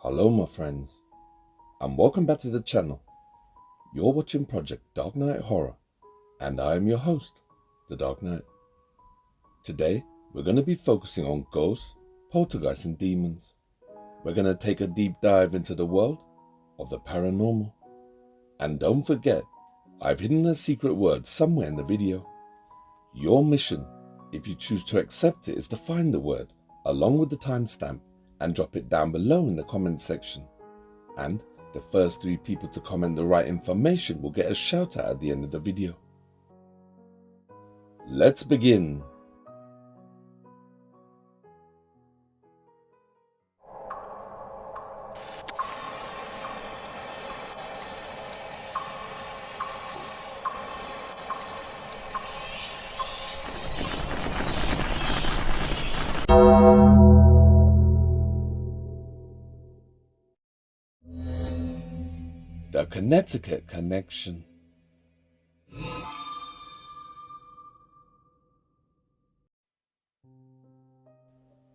Hello my friends, and welcome back to the channel. You're watching Project Dark Knight Horror, and I am your host, the Dark Knight. Today, we're going to be focusing on ghosts, poltergeists and demons. We're going to take a deep dive into the world of the paranormal. And don't forget, I've hidden a secret word somewhere in the video. Your mission, if you choose to accept it, is to find the word, along with the timestamp, and drop it down below in the comment section. And the first 3 people to comment the right information will get a shout out at the end of the video. Let's begin. The Connecticut Connection.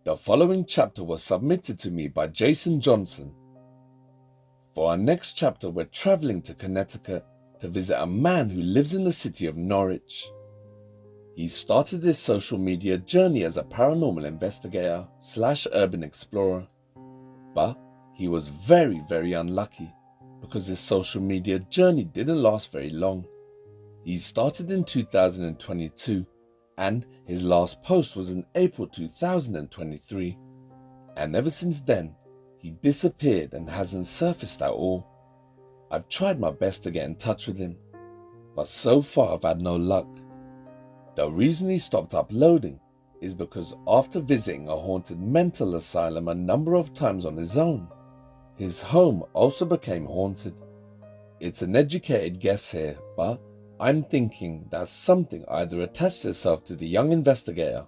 The following chapter was submitted to me by Jason Johnson. For our next chapter, we're traveling to Connecticut to visit a man who lives in the city of Norwich. He started his social media journey as a paranormal investigator / urban explorer, but he was very unlucky, because his social media journey didn't last very long. He started in 2022 and his last post was in April 2023, and ever since then he disappeared and hasn't surfaced at all. I've tried my best to get in touch with him, but so far I've had no luck. The reason he stopped uploading is because after visiting a haunted mental asylum a number of times on his own, his home also became haunted. It's an educated guess here, but I'm thinking that something either attached itself to the young investigator,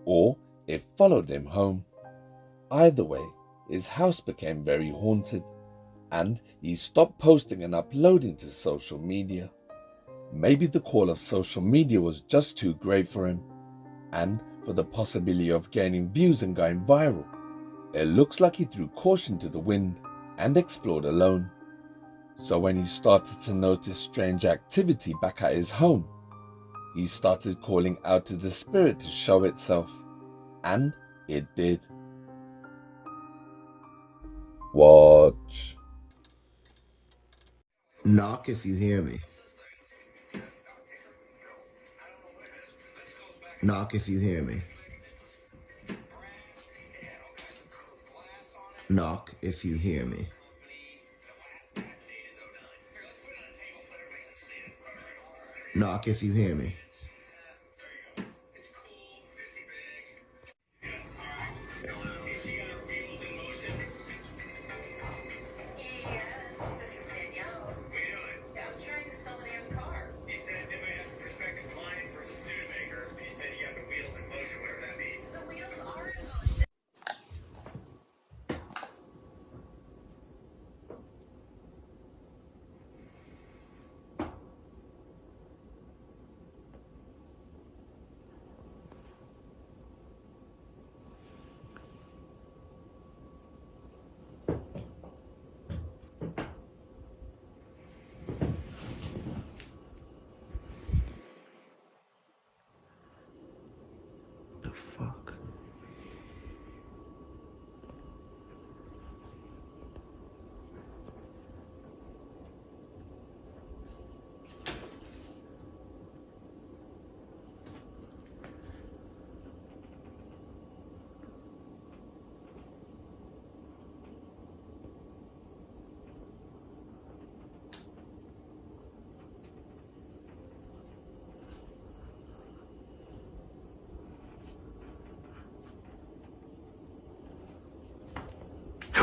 or it followed him home. Either way, his house became very haunted, and he stopped posting and uploading to social media. Maybe the call of social media was just too great for him, and for the possibility of gaining views and going viral, it looks like he threw caution to the wind and explored alone. So when he started to notice strange activity back at his home, he started calling out to the spirit to show itself, and it did. Watch. Knock if you hear me. Knock if you hear me. Knock if you hear me. Knock if you hear me. Fuck.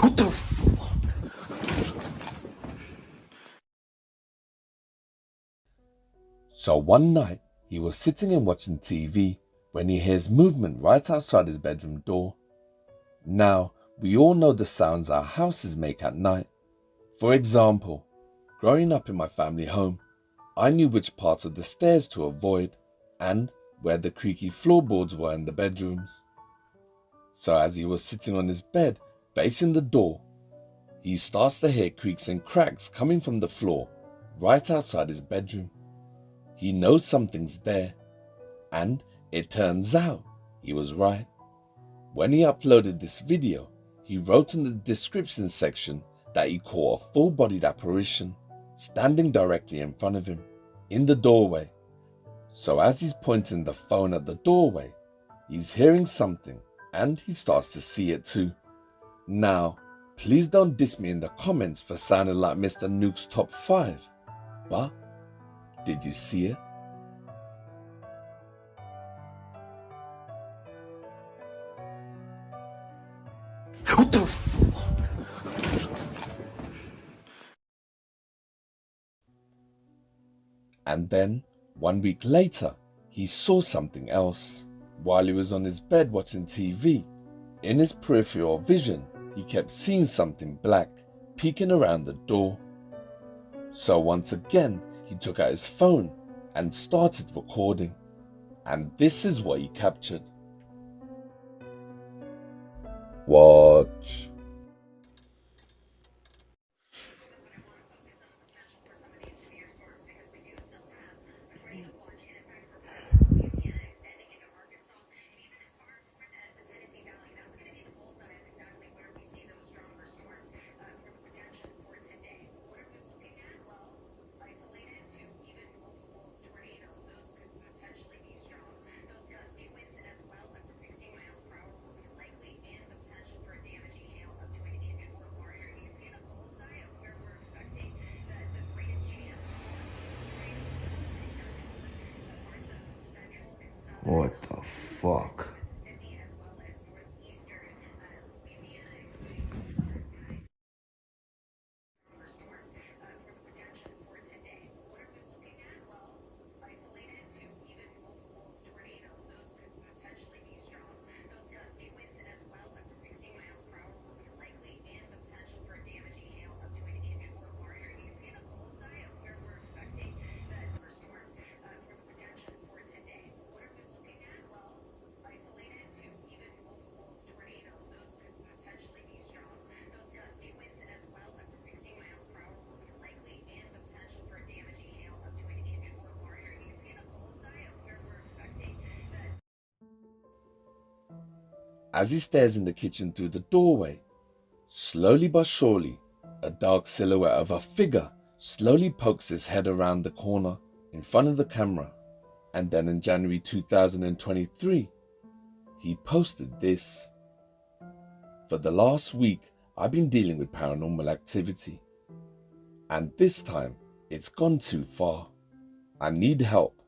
What the fuck? So one night, he was sitting and watching TV when he hears movement right outside his bedroom door. Now, we all know the sounds our houses make at night. For example, growing up in my family home, I knew which parts of the stairs to avoid and where the creaky floorboards were in the bedrooms. So as he was sitting on his bed, facing the door, he starts to hear creaks and cracks coming from the floor right outside his bedroom. He knows something's there, and it turns out he was right. When he uploaded this video, he wrote in the description section that he caught a full-bodied apparition standing directly in front of him, in the doorway. So as he's pointing the phone at the doorway, he's hearing something and he starts to see it too. Now, please don't diss me in the comments for sounding like Mr. Nuke's top 5, but did you see it? What the f- And then, 1 week later, he saw something else. While he was on his bed watching TV, in his peripheral vision, he kept seeing something black peeking around the door. So once again, he took out his phone and started recording. And this is what he captured. Watch. What the fuck? As he stares in the kitchen through the doorway, slowly but surely, a dark silhouette of a figure slowly pokes his head around the corner in front of the camera. And then in January 2023, he posted this. For the last week, I've been dealing with paranormal activity. And this time, it's gone too far. I need help.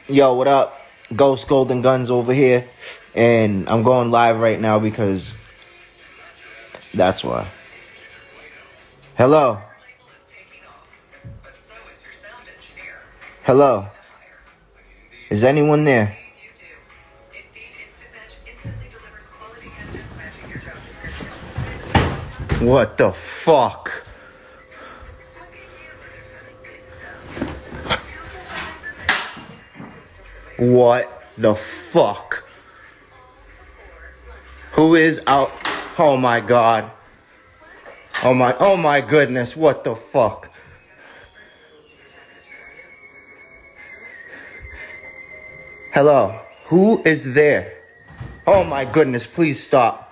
Yo, what up? Ghost Golden Guns over here. And I'm going live right now because that's why. Hello. Hello. Is anyone there? What the fuck? What the fuck? Who is out? Oh my god. Oh my goodness, what the fuck? Hello, who is there? Oh my goodness, please stop.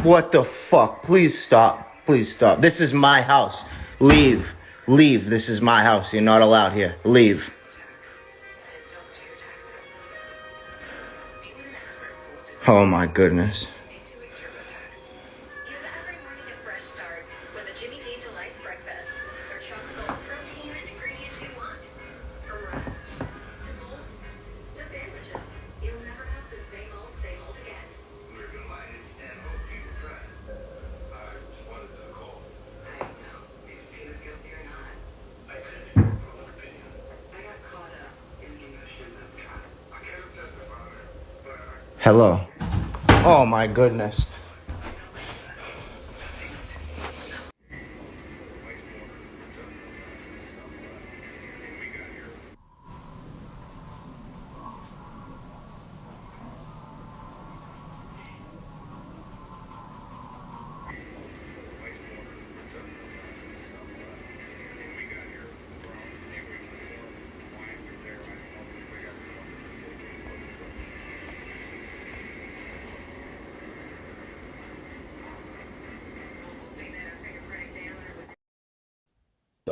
What the fuck? Please stop. Please stop. This is my house. Leave. Leave. This is my house. You're not allowed here. Leave. Oh my goodness. Hello. Oh my goodness.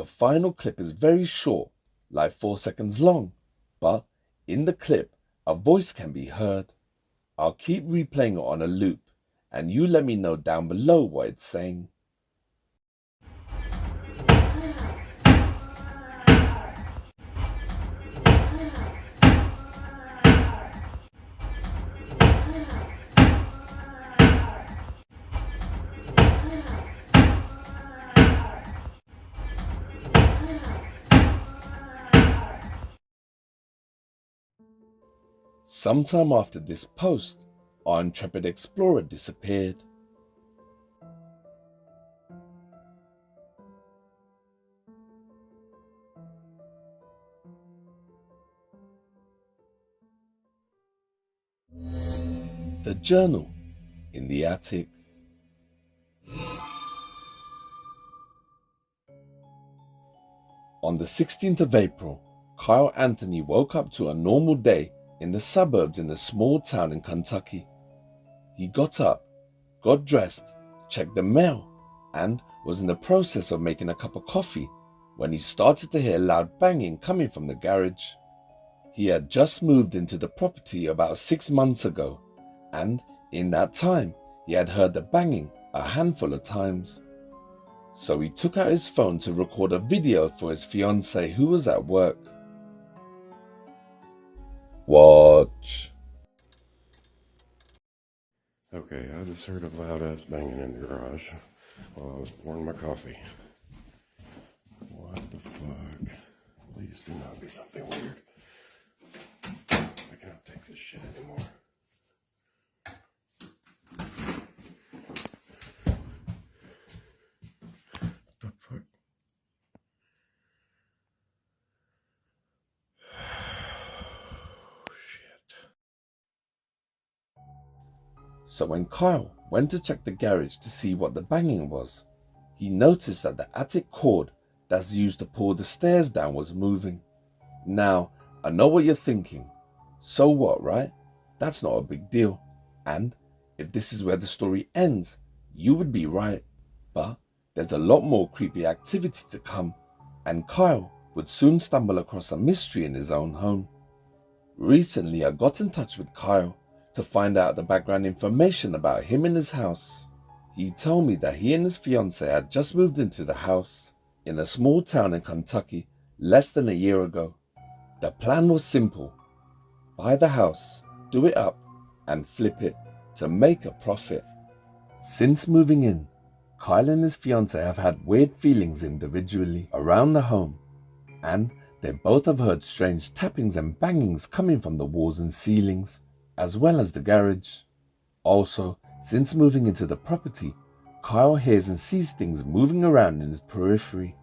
final clip is very short, like 4 seconds long, but in the clip, a voice can be heard. I'll keep replaying it on a loop, and you let me know down below what it's saying. Sometime after this post, our intrepid explorer disappeared. The journal in the attic. On the 16th of April, Kyle Anthony woke up to a normal day in the suburbs in a small town in Kentucky. He got up, got dressed, checked the mail, and was in the process of making a cup of coffee when he started to hear loud banging coming from the garage. He had just moved into the property about 6 months ago, and in that time he had heard the banging a handful of times. So he took out his phone to record a video for his fiancée who was at work. Watch. Okay, I just heard a loud ass banging in the garage while I was pouring my coffee. What the fuck? Please do not be something weird. I cannot take this shit anymore. What the fuck? So when Kyle went to check the garage to see what the banging was, he noticed that the attic cord that's used to pull the stairs down was moving. Now, I know what you're thinking. So what, right? That's not a big deal. And if this is where the story ends, you would be right. But there's a lot more creepy activity to come, and Kyle would soon stumble across a mystery in his own home. Recently, I got in touch with Kyle to find out the background information about him and his house. He told me that he and his fiancée had just moved into the house in a small town in Kentucky less than a year ago. The plan was simple: buy the house, do it up, and flip it to make a profit. Since moving in, Kyle and his fiancée have had weird feelings individually around the home, and they both have heard strange tappings and bangings coming from the walls and ceilings, as well as the garage. Also, since moving into the property, Kyle hears and sees things moving around in his periphery,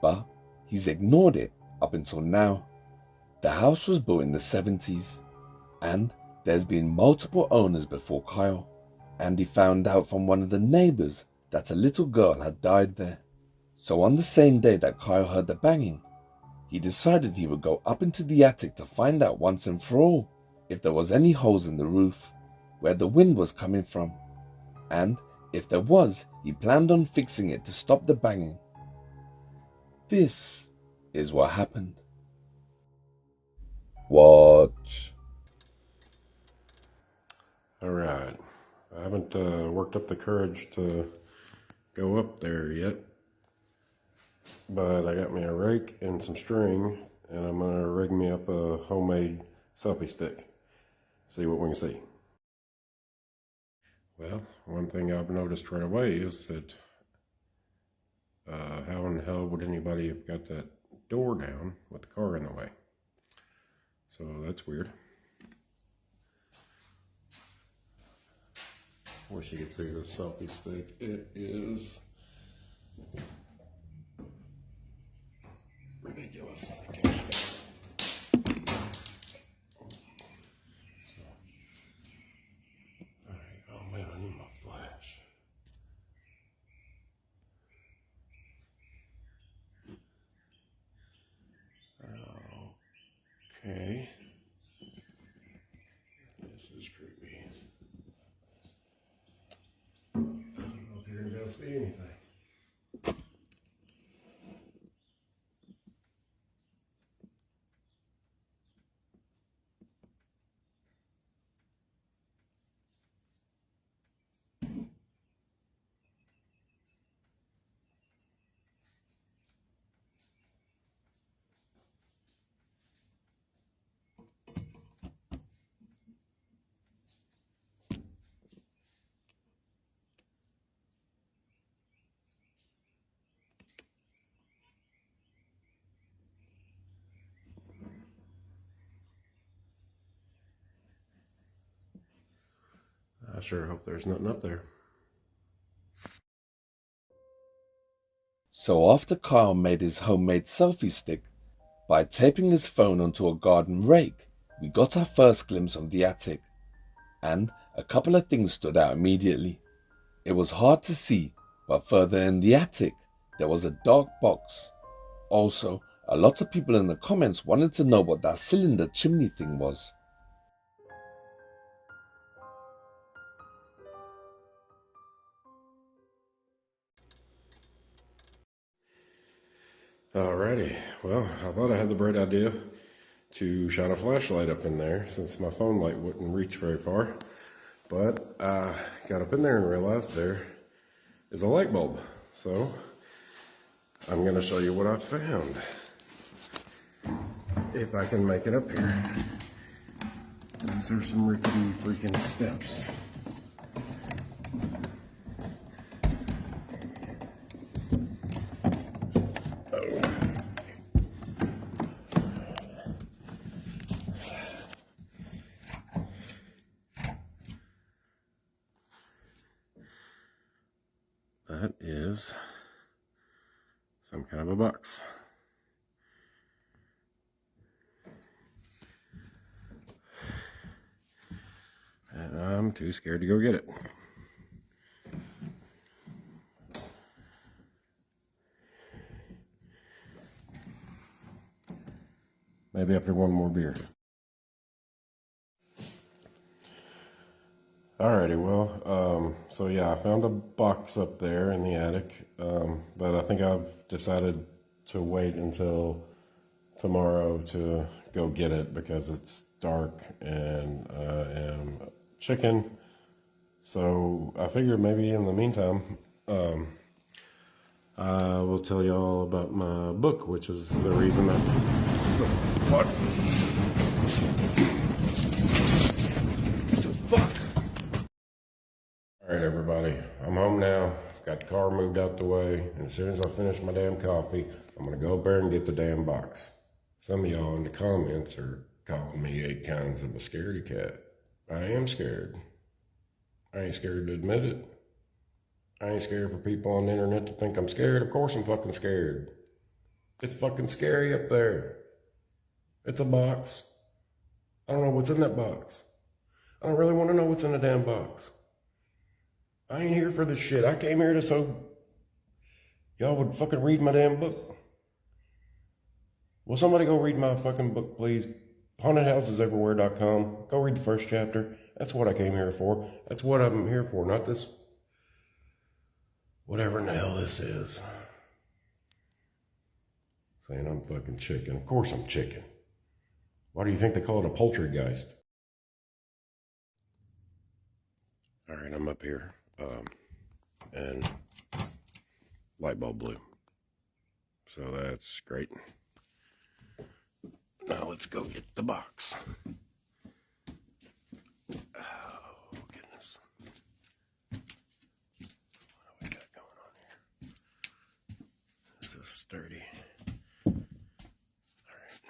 but he's ignored it up until now. The house was built in the 70s, and there's been multiple owners before Kyle, and he found out from one of the neighbors that a little girl had died there. So on the same day that Kyle heard the banging, he decided he would go up into the attic to find out once and for all if there was any holes in the roof where the wind was coming from, and if there was, he planned on fixing it to stop the banging. This is what happened. Watch. Alright, I haven't worked up the courage to go up there yet, but I got me a rake and some string, and I'm going to rig me up a homemade selfie stick, see what we can see. Well, one thing I've noticed right away is that how in the hell would anybody have got that door down with the car in the way? So that's weird. Wish you could see the selfie stick. It is ridiculous. I can't stand it. Alright, oh man, I need my flash. Okay. This is creepy. I don't know if you're gonna be able to see anything. I sure hope there's nothing up there. So after Kyle made his homemade selfie stick, by taping his phone onto a garden rake, we got our first glimpse of the attic. And a couple of things stood out immediately. It was hard to see, but further in the attic, there was a dark box. Also, a lot of people in the comments wanted to know what that cylinder chimney thing was. Alrighty, well, I thought I had the bright idea to shine a flashlight up in there since my phone light wouldn't reach very far. But I got up in there and realized there is a light bulb. So I'm going to show you what I found. If I can make it up here. These are some rickety freaking steps. That is some kind of a box. And I'm too scared to go get it. Maybe after one more beer. Alrighty, well, so yeah, I found a box up there in the attic, but I think I've decided to wait until tomorrow to go get it because it's dark and I am chicken. So I figured maybe in the meantime, I will tell you all about my book, which is the reason What? Alright everybody, I'm home now, got the car moved out the way, and as soon as I finish my damn coffee, I'm gonna go up there and get the damn box. Some of y'all in the comments are calling me 8 kinds of a scaredy cat. I am scared. I ain't scared to admit it. I ain't scared for people on the internet to think I'm scared. Of course I'm fucking scared. It's fucking scary up there. It's a box. I don't know what's in that box. I don't really want to know what's in the damn box. I ain't here for this shit. I came here to so y'all would fucking read my damn book. Will somebody go read my fucking book, please? HauntedHousesEverywhere.com. Go read the first chapter. That's what I came here for. That's what I'm here for, not this whatever in the hell this is. Saying I'm fucking chicken. Of course I'm chicken. Why do you think they call it a poultrygeist? Alright, I'm up here. And light bulb blue. So that's great. Now let's go get the box. Oh, goodness. What do we got going on here? This is sturdy. Alright.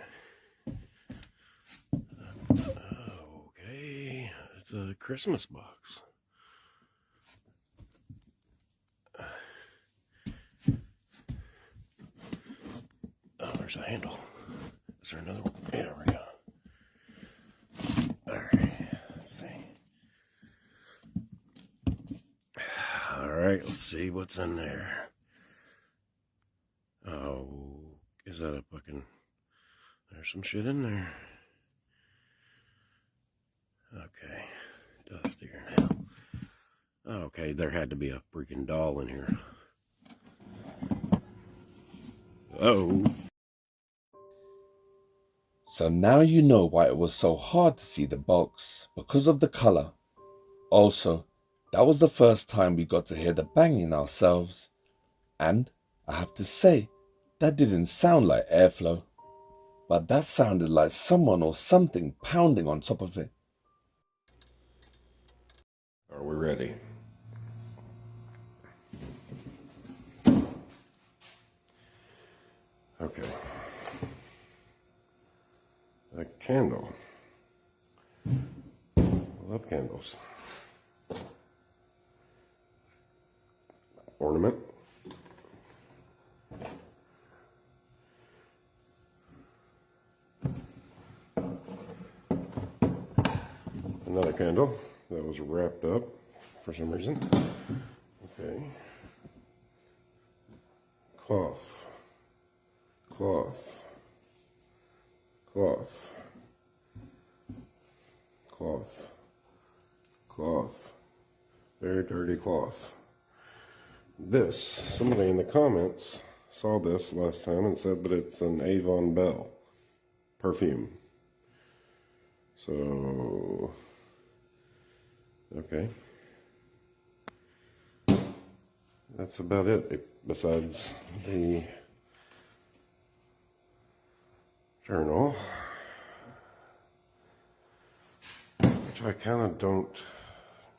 Okay. It's a Christmas box. Oh, there's a handle. Is there another one? Yeah, there we go. Alright, let's see. Alright, let's see what's in there. Oh, is that a fucking... There's some shit in there. Okay, dustier now. Okay, there had to be a freaking doll in here. Oh. So now you know why it was so hard to see the box, because of the color. Also, that was the first time we got to hear the banging ourselves. And I have to say, that didn't sound like airflow, but that sounded like someone or something pounding on top of it. Are we ready? Okay. A candle. I love candles. ornament. Another candle that was wrapped up for some reason. Okay. Cloth. Cloth. Cloth. Cloth. Cloth. Very dirty cloth. This, somebody in the comments saw this last time and said that it's an Avon Bell perfume. So, okay. That's about it, besides the journal, which I kind of don't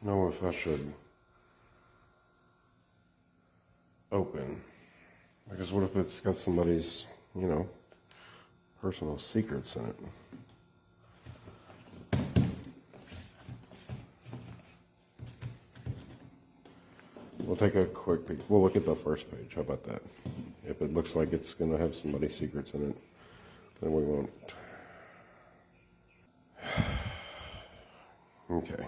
know if I should open, because what if it's got somebody's, you know, personal secrets in it? We'll take a quick peek. We'll look at the first page. How about that? If it looks like it's going to have somebody's secrets in it, then we won't. Okay.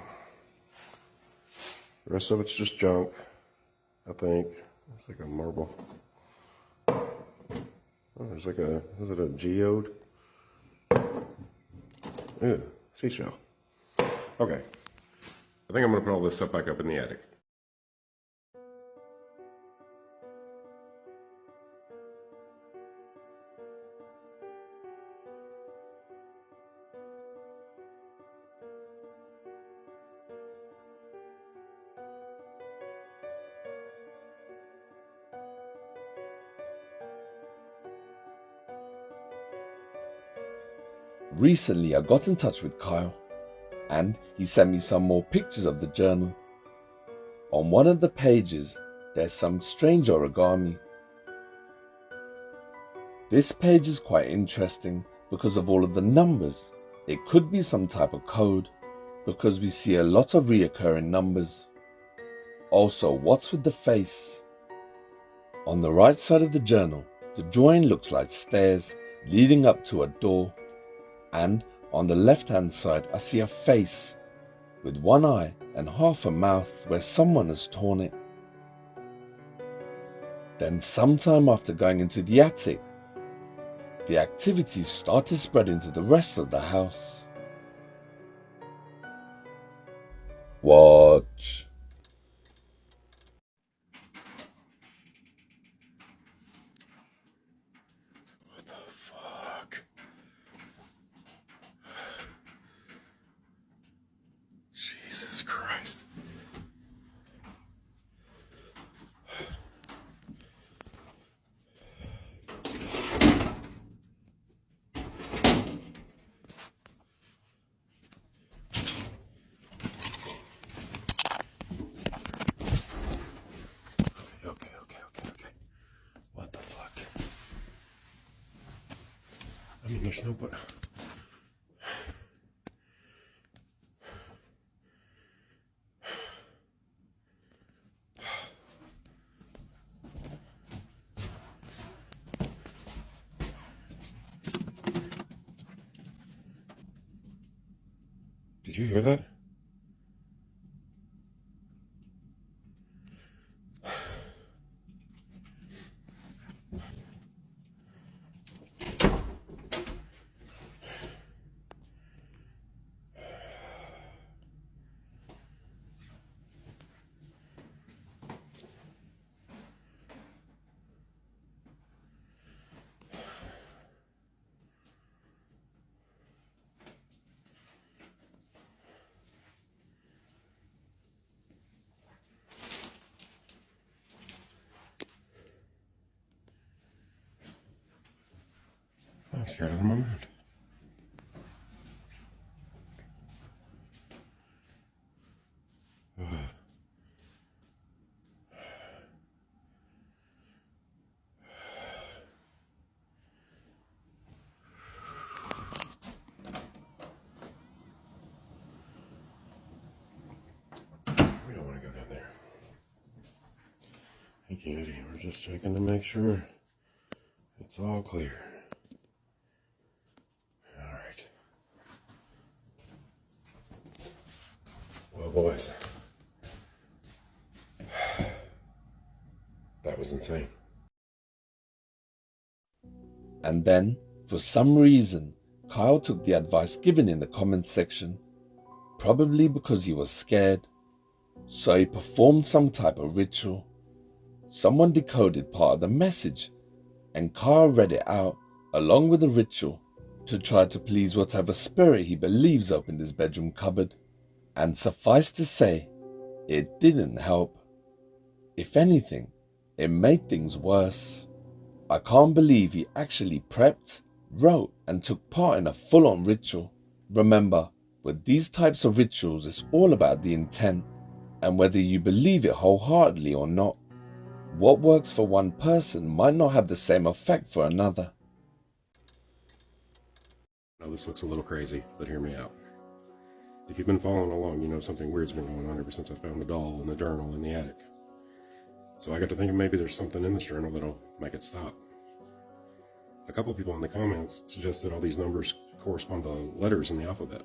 The rest of it's just junk, I think. It's like a marble. Oh, there's like a, is it a geode? Yeah, seashell. Okay. I think I'm going to put all this stuff back up in the attic. Recently, I got in touch with Kyle, and he sent me some more pictures of the journal. On one of the pages, there's some strange origami. This page is quite interesting because of all of the numbers. It could be some type of code, because we see a lot of reoccurring numbers. Also, what's with the face? On the right side of the journal, the drawing looks like stairs leading up to a door. And on the left-hand side, I see a face with one eye and half a mouth where someone has torn it. Then sometime after going into the attic, the activities started spreading to the rest of the house. Watch. What the fuck? Jesus Christ. Okay. What the fuck? I mean, there's no but. Did you hear that? I'm scared out of my mind. We don't want to go down there. cutie. We're just checking to make sure it's all clear. Alright. Well, boys. That was insane. And then, for some reason, Kyle took the advice given in the comments section, probably because he was scared. So he performed some type of ritual. Someone decoded part of the message, and Kyle read it out along with the ritual to try to please whatever spirit he believes opened his bedroom cupboard. And suffice to say, it didn't help. If anything, it made things worse. I can't believe he actually prepped, wrote, and took part in a full-on ritual. Remember, with these types of rituals, it's all about the intent, and whether you believe it wholeheartedly or not. What works for one person might not have the same effect for another. Now this looks a little crazy, but hear me out. If you've been following along, you know something weird's been going on ever since I found the doll and the journal in the attic. So I got to thinking maybe there's something in this journal that'll make it stop. A couple people in the comments suggested all these numbers correspond to letters in the alphabet.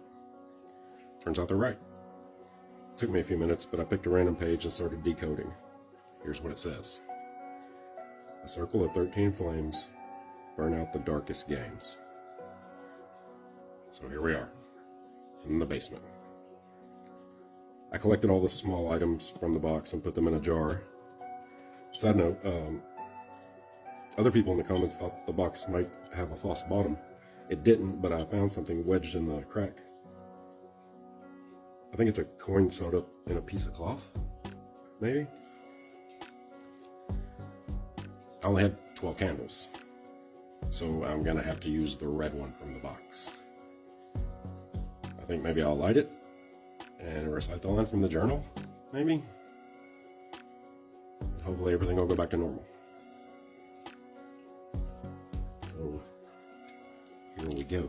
Turns out they're right. Took me a few minutes, but I picked a random page and started decoding. Here's what it says. A circle of 13 flames burn out the darkest games. So here we are, in the basement. I collected all the small items from the box and put them in a jar. Side note, other people in the comments thought the box might have a false bottom. It didn't, but I found something wedged in the crack. I think it's a coin sewed up in a piece of cloth, maybe? I only had 12 candles, so I'm gonna have to use the red one from the box. I think maybe I'll light it and recite the line from the journal, maybe? Hopefully everything will go back to normal. So, here we go.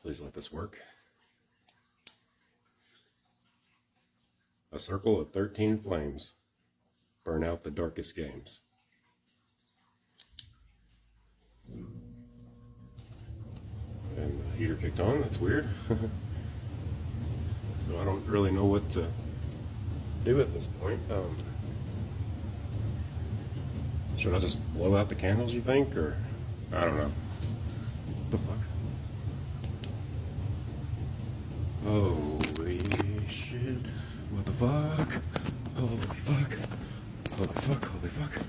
Please let this work. A circle of 13 flames burn out the darkest games. And the heater kicked on, that's weird. So I don't really know what to do at this point. Should I just blow out the candles, you think? Or, I don't know. What the fuck? Holy shit. What the fuck? Holy fuck. Holy fuck, holy fuck.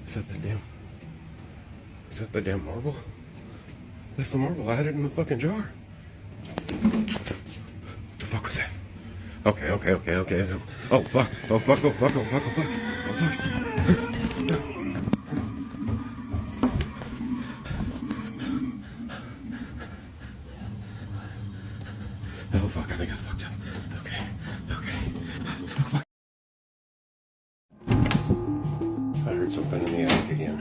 Is that the damn marble? That's the marble. I had it in the fucking jar. What the fuck was that? Okay. Oh fuck. Oh fuck. Oh fuck. Oh fuck. Oh fuck. Oh fuck. Oh fuck, I think I fucked up. Okay. I heard something in the attic again.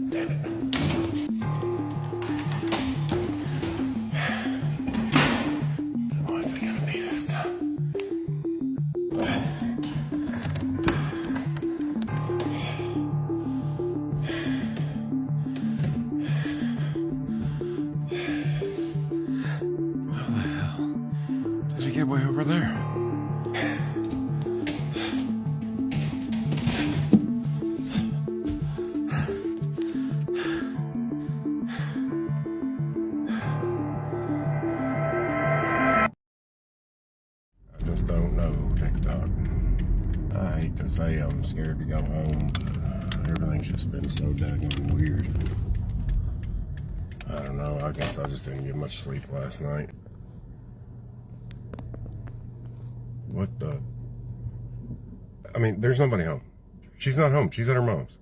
Damn it. So what's it gonna be this time? Get way over there. I just don't know, TikTok. I hate to say I'm scared to go home, but everything's just been so daggone weird. I don't know, I guess I just didn't get much sleep last night. What the? mean, there's nobody home. She's not home. She's at her mom's.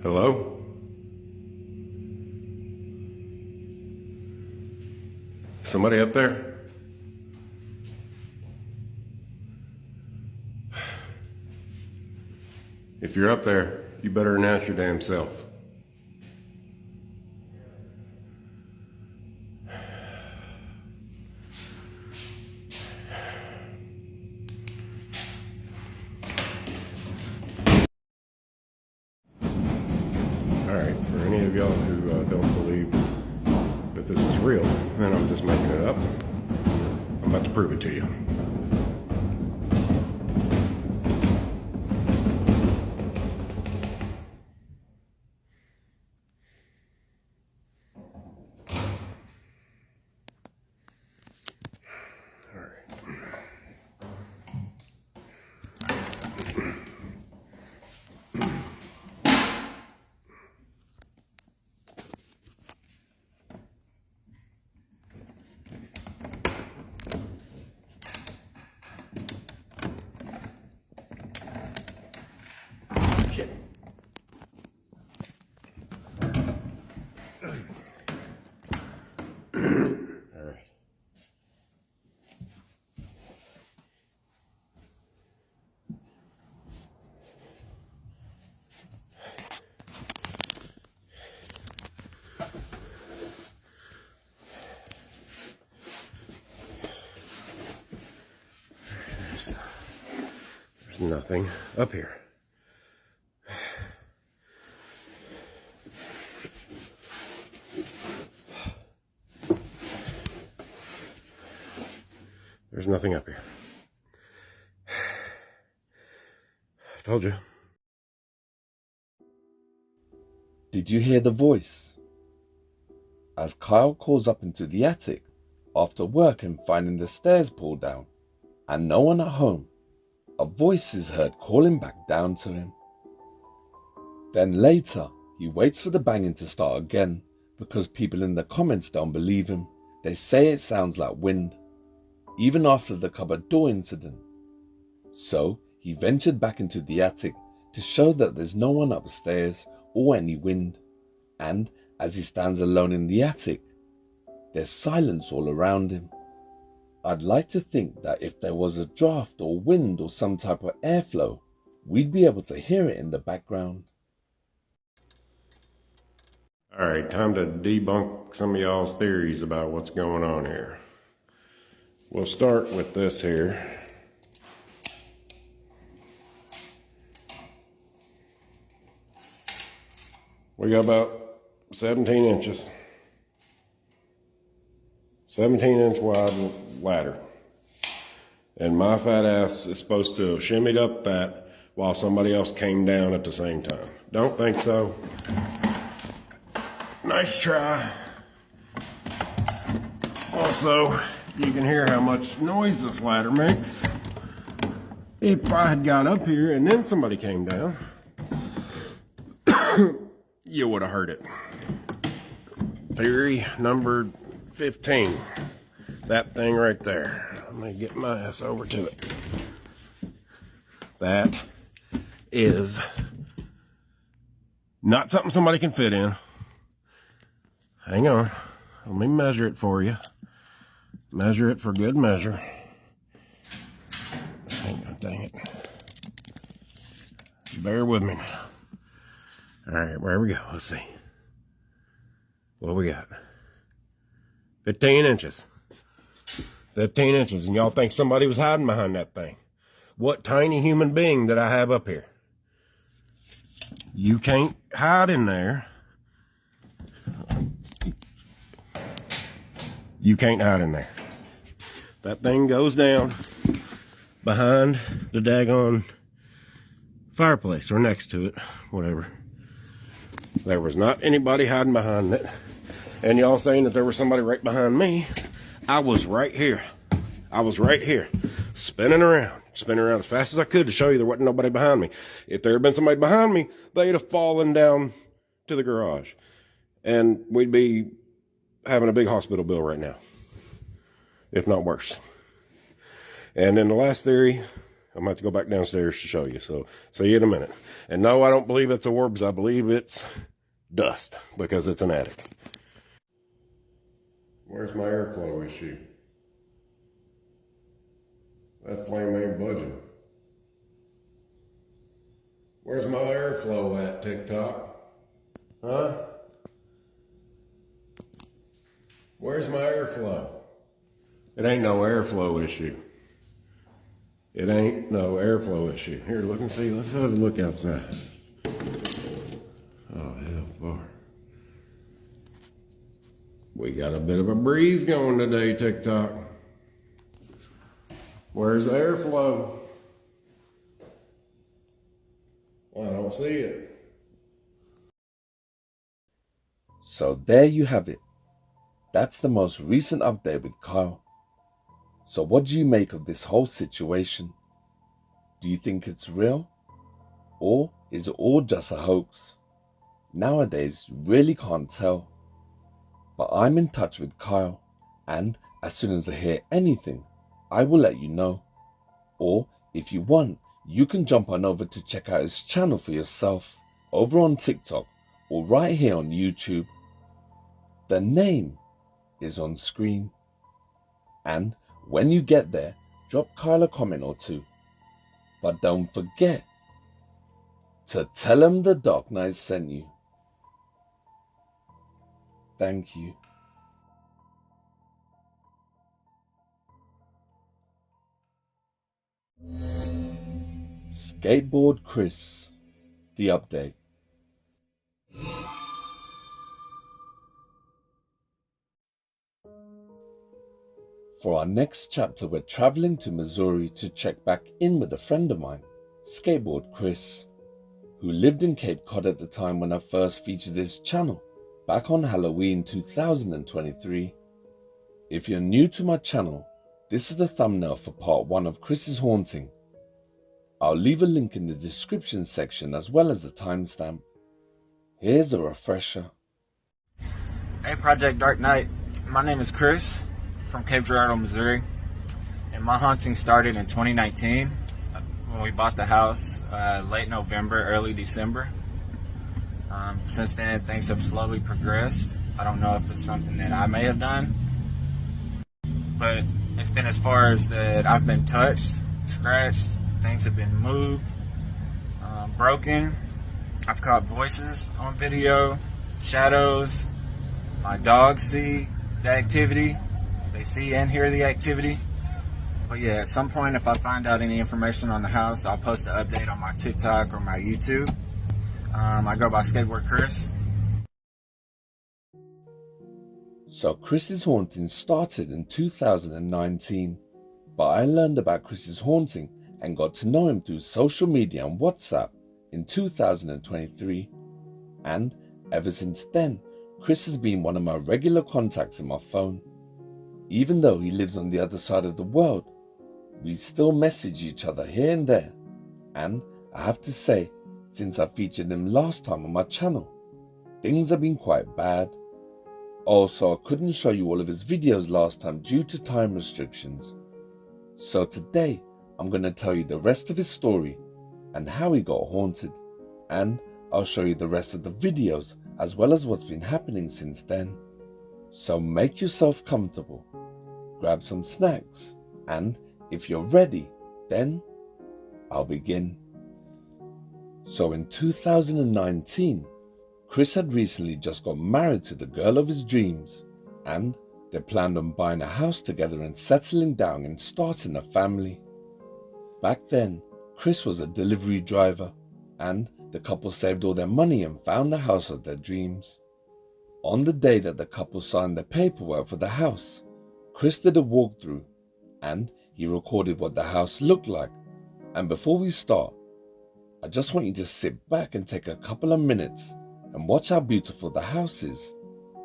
Hello? Somebody up there? If you're up there, you better announce your damn self. Alright, for any of y'all who don't believe that this is real, then I'm just making it up. I'm about to prove it to you. Shit. All right. There's nothing up here. There's nothing up here. I told you. Did you hear the voice? As Kyle calls up into the attic after work and finding the stairs pulled down and no one at home, a voice is heard calling back down to him. Then later, he waits for the banging to start again because people in the comments don't believe him. They say it sounds like wind, even after the cupboard door incident. So he ventured back into the attic to show that there's no one upstairs or any wind, and as he stands alone in the attic, there's silence all around him. I'd like to think that if there was a draft or wind or some type of airflow, we'd be able to hear it in the background. All right, time to debunk some of y'all's theories about what's going on here. We'll start with this here. We got about 17 inches. 17-inch wide ladder. And my fat ass is supposed to have shimmied up that while somebody else came down at the same time. Don't think so. Nice try. Also, you can hear how much noise this ladder makes. If I had got up here and then somebody came down, you would have heard it. Theory number 15. That thing right there. Let me get my ass over to it. That is not something somebody can fit in. Hang on. Let me measure it for you. Measure it for good measure. Hang on, dang it. Bear with me now. Alright, where we go? Let's see. What do we got? 15 inches. 15 inches. And y'all think somebody was hiding behind that thing. What tiny human being did I have up here? You can't hide in there. You can't hide in there. That thing goes down behind the daggone fireplace or next to it, whatever. There was not anybody hiding behind it. And y'all saying that there was somebody right behind me. I was right here. I was right here, spinning around as fast as I could to show you there wasn't nobody behind me. If there had been somebody behind me, they'd have fallen down to the garage. And we'd be having a big hospital bill right now, if not worse. And then the last theory, I'm going to have to go back downstairs to show you. So see you in a minute. And no, I don't believe it's orbs. I believe it's dust because it's an attic. Where's my airflow issue? That flame ain't budging. Where's my airflow at, TikTok? Huh? Where's my airflow? It ain't no airflow issue. It ain't no airflow issue. Here, look and see. Let's have a look outside. Oh, hell, boy. We got a bit of a breeze going today, TikTok. Where's the airflow? I don't see it. So there you have it. That's the most recent update with Kyle. So what do you make of this whole situation? Do you think it's real? Or is it all just a hoax? Nowadays, you really can't tell. But I'm in touch with Kyle, and as soon as I hear anything, I will let you know. Or, if you want, you can jump on over to check out his channel for yourself, over on TikTok, or right here on YouTube. The name is on screen. And when you get there, drop Kyle a comment or two. But don't forget to tell him the Dark Knight sent you. Thank you. Skateboard Chris, the update. For our next chapter, we're traveling to Missouri to check back in with a friend of mine, Skateboard Chris, who lived in Cape Cod at the time when I first featured his channel, back on Halloween 2023. If you're new to my channel, this is the thumbnail for part 1 of Chris's haunting. I'll leave a link in the description section as well as the timestamp. Here's a refresher. Hey Project Dark Knight, my name is Chris from Cape Girardeau, Missouri, and my haunting started in 2019 when we bought the house, late November, early December. Since then, things have slowly progressed. I don't know if it's something that I may have done, but it's been as far as that I've been touched, scratched, things have been moved, broken. I've caught voices on video, shadows. My dogs see the activity. They see and hear the activity. But yeah, at some point, if I find out any information on the house, I'll post an update on my TikTok or my YouTube. I go by Skateboard Chris. So Chris's haunting started in 2019, but I learned about Chris's haunting and got to know him through social media and WhatsApp in 2023. And ever since then, Chris has been one of my regular contacts in my phone. Even though he lives on the other side of the world, we still message each other here and there. And I have to say, since I featured him last time on my channel, things have been quite bad. Also, I couldn't show you all of his videos last time due to time restrictions. So today, I'm going to tell you the rest of his story and how he got haunted. And I'll show you the rest of the videos as well as what's been happening since then. So make yourself comfortable, grab some snacks, and if you're ready, then I'll begin. So in 2019, Chris had recently just got married to the girl of his dreams, and they planned on buying a house together and settling down and starting a family. Back then, Chris was a delivery driver, and the couple saved all their money and found the house of their dreams. On the day that the couple signed the paperwork for the house, Chris did a walkthrough, and he recorded what the house looked like. And before we start, I just want you to sit back and take a couple of minutes and watch how beautiful the house is.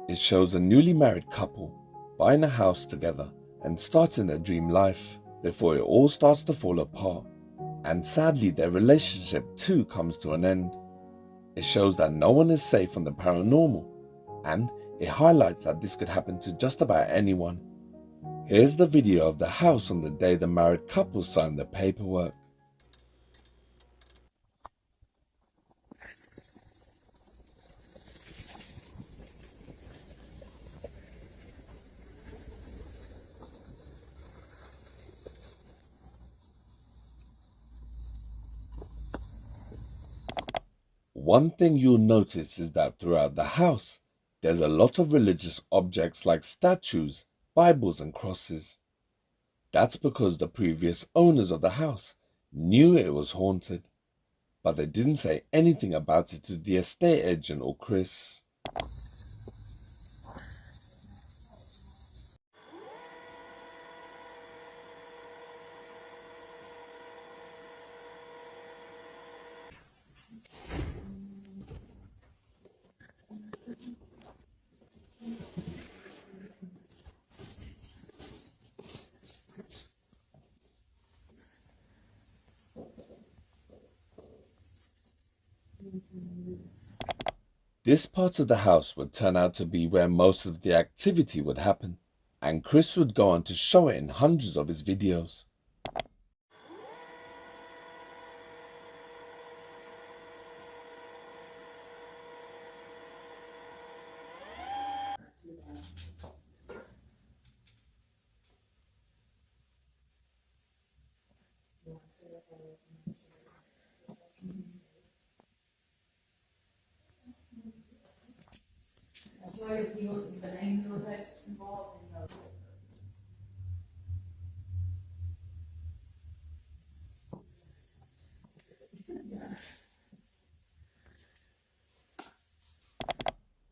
It shows a newly married couple buying a house together and starting their dream life before it all starts to fall apart, and sadly their relationship too comes to an end. It shows that no one is safe from the paranormal, and it highlights that this could happen to just about anyone. Here's the video of the house on the day the married couple signed the paperwork. One thing you'll notice is that throughout the house, there's a lot of religious objects like statues, Bibles and crosses. That's because the previous owners of the house knew it was haunted, but they didn't say anything about it to the estate agent or Chris. This part of the house would turn out to be where most of the activity would happen, and Chris would go on to show it in hundreds of his videos.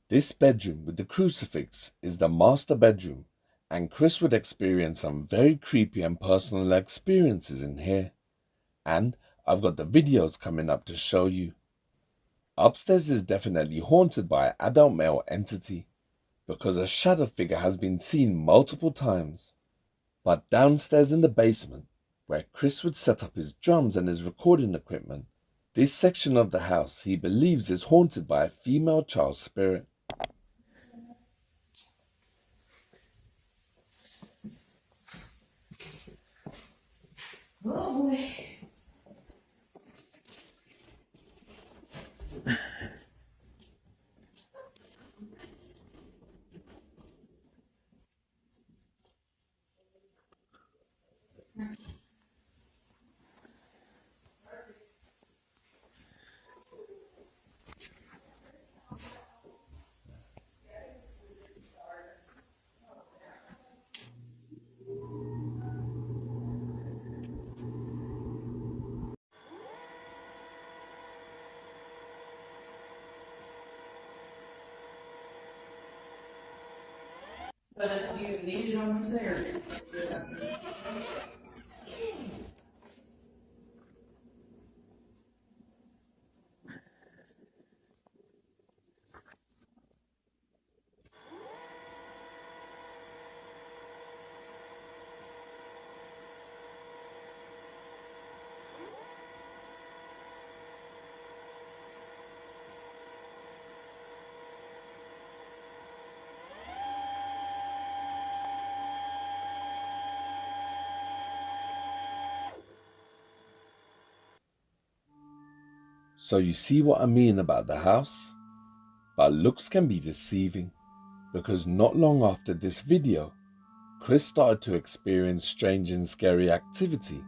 This bedroom with the crucifix is the master bedroom, and Chris would experience some very creepy and personal experiences in here. And I've got the videos coming up to show you. Upstairs is definitely haunted by an adult male entity, because a shadow figure has been seen multiple times. But downstairs in the basement, where Chris would set up his drums and his recording equipment, this section of the house he believes is haunted by a female child spirit. Oh boy. But you need to know what I'm saying. So you see what I mean about the house? But looks can be deceiving, because not long after this video, Chris started to experience strange and scary activity.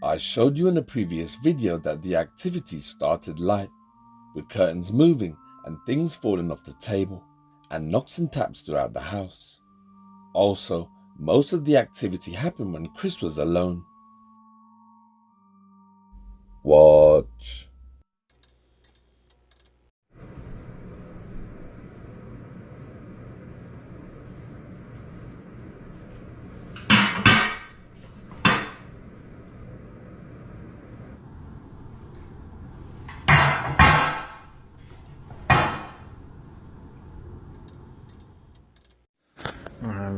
I showed you in a previous video that the activity started light, with curtains moving and things falling off the table, and knocks and taps throughout the house. Also, most of the activity happened when Chris was alone. Watch.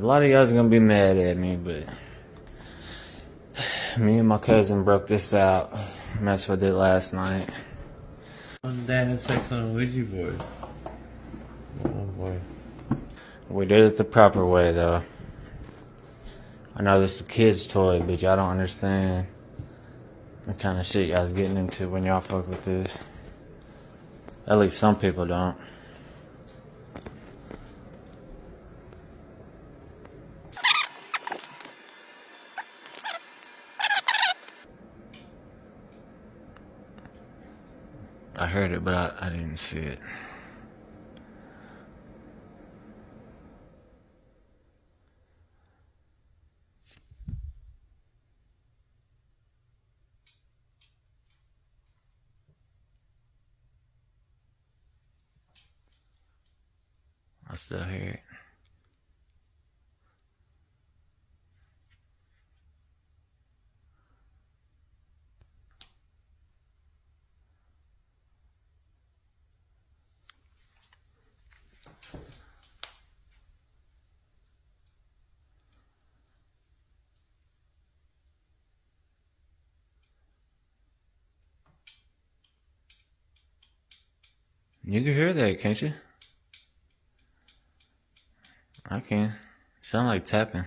lot of y'all's gonna be mad at me, but me and my cousin broke this out. Messed with it last night. I'm down having sex on a Ouija board. Oh boy. We did it the proper way, though. I know this is a kid's toy, but y'all don't understand the kind of shit y'all's getting into when y'all fuck with this. At least some people don't. I heard it, but I didn't see it. I still hear it. You can hear that, can't you? I can. Sound like tapping.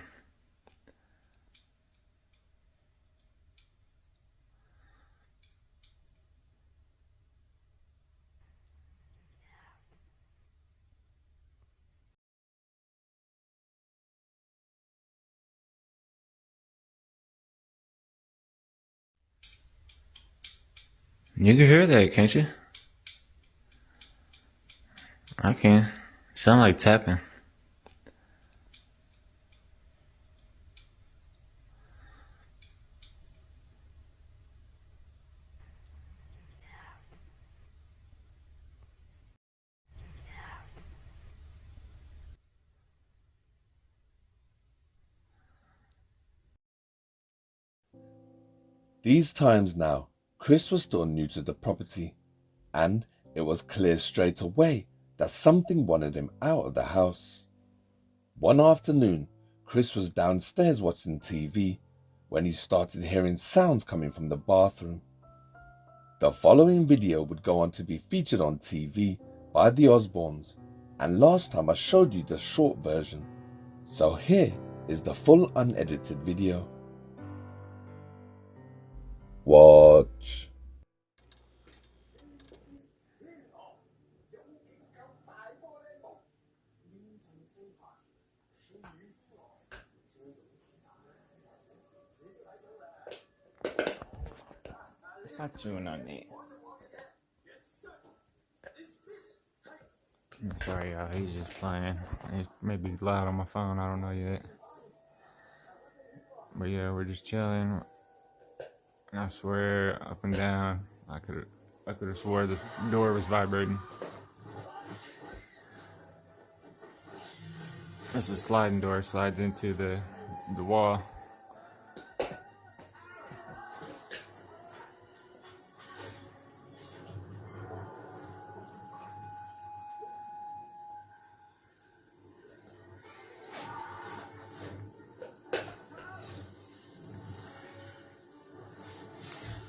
You can hear that, can't you? I can. Sound like tapping. These times now, Chris was still new to the property, and it was clear straight away that something wanted him out of the house. One afternoon, Chris was downstairs watching TV when he started hearing sounds coming from the bathroom. The following video would go on to be featured on TV by the Osbournes, and last time I showed you the short version, so here is the full unedited video. Watch. It's not chewing on me. I'm sorry, y'all. He's just playing. It may be loud on my phone. I don't know yet. But yeah, we're just chilling. And I swear, up and down, I could have swore the door was vibrating. It's a sliding door, slides into the wall.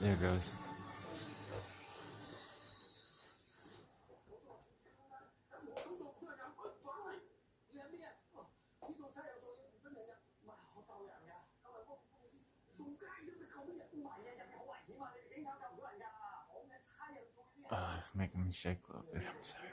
There it goes. It's making me shake a little bit. I'm sorry.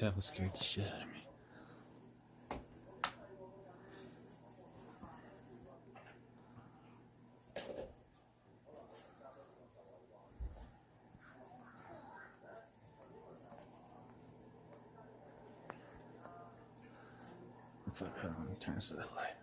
That was scared the shit out of me. Fuck, hold on, turn this to the light.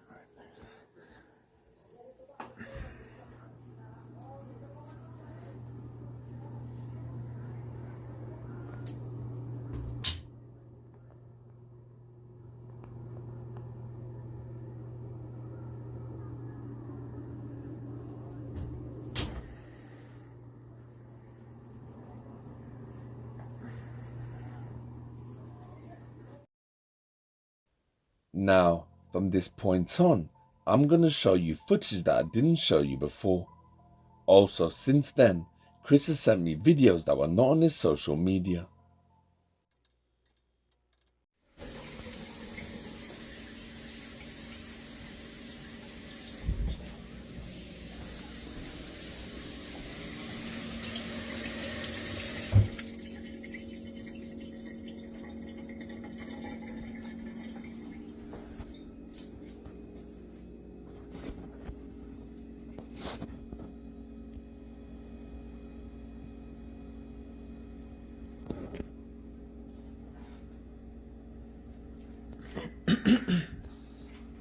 Now, from this point on, I'm going to show you footage that I didn't show you before. Also, since then, Chris has sent me videos that were not on his social media.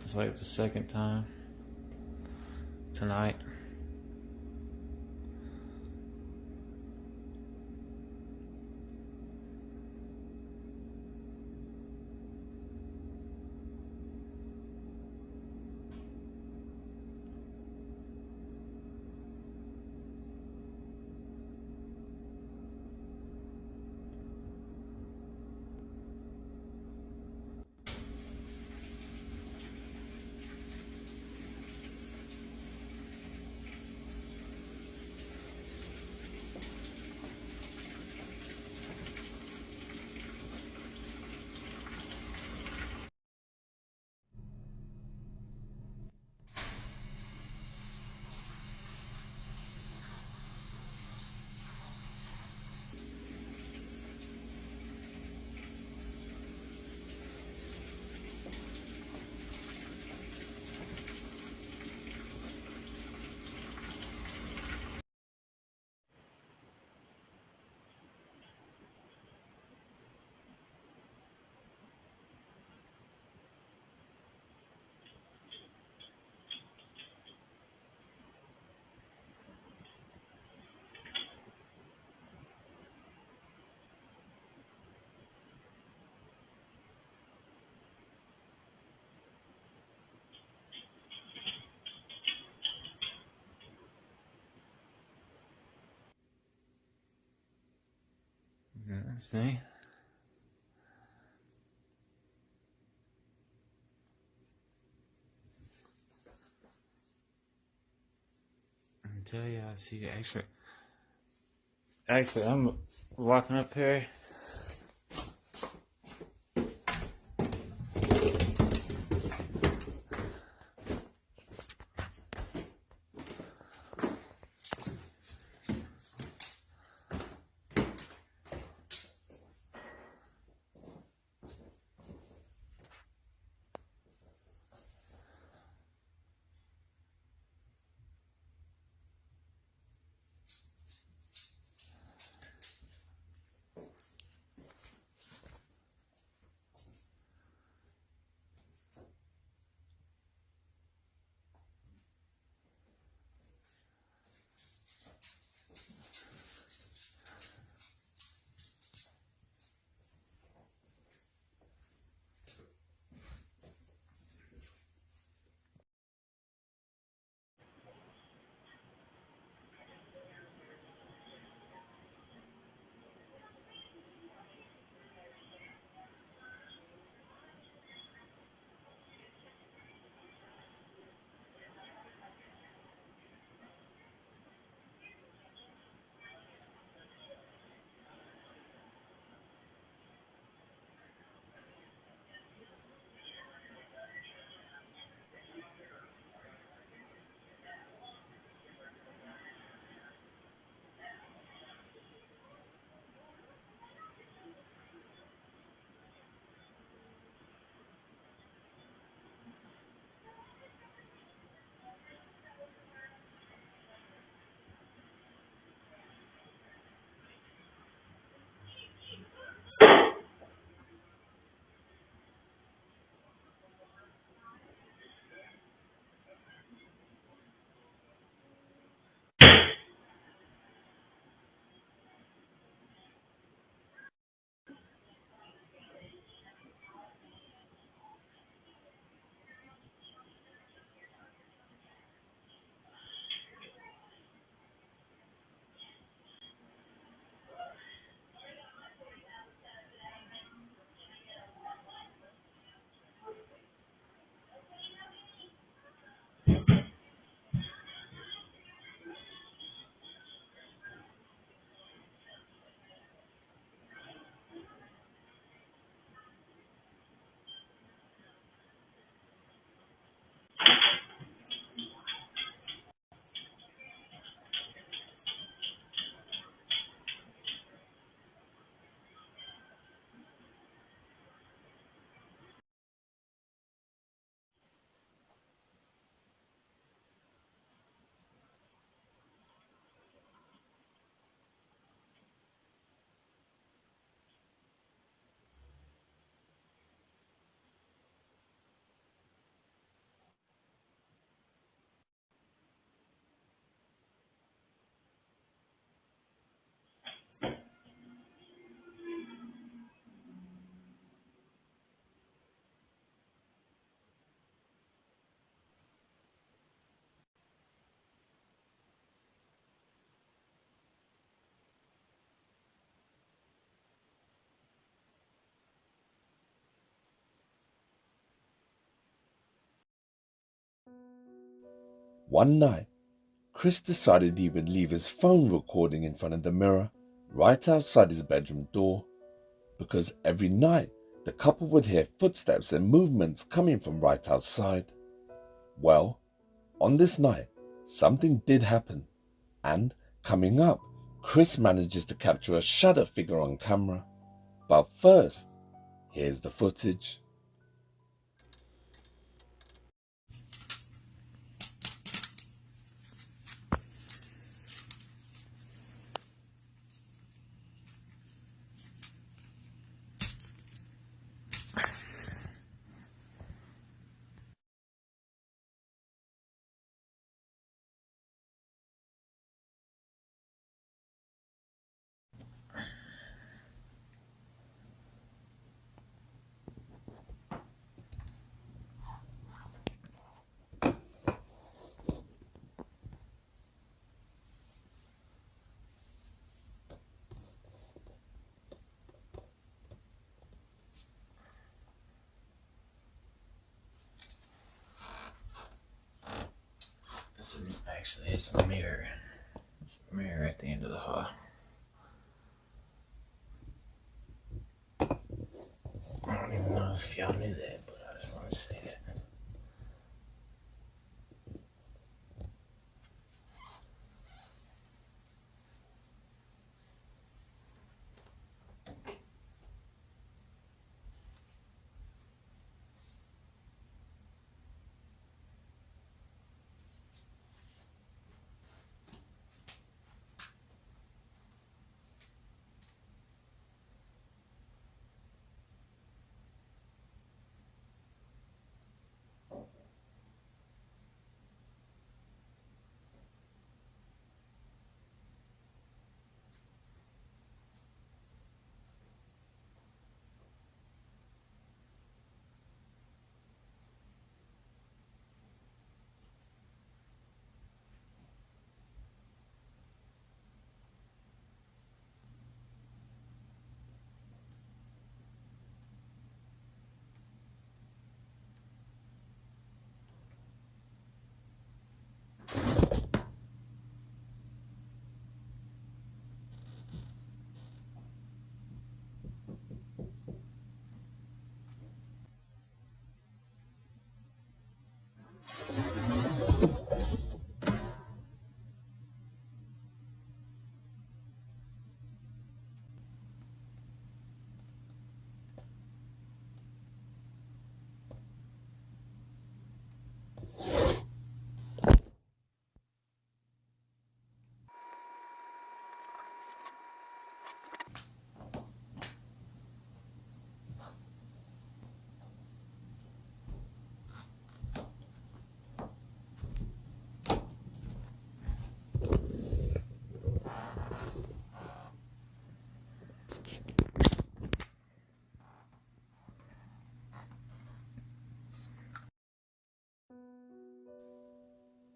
It's like the second time tonight. See? I can tell you, I see actually, I'm walking up here. One night, Chris decided he would leave his phone recording in front of the mirror right outside his bedroom door, because every night the couple would hear footsteps and movements coming from right outside. Well, on this night, something did happen, and coming up, Chris manages to capture a shadow figure on camera. But first, here's the footage. Actually, it's a mirror. It's a mirror at the end of the hall. I don't even know if y'all knew that, but I just want to say that.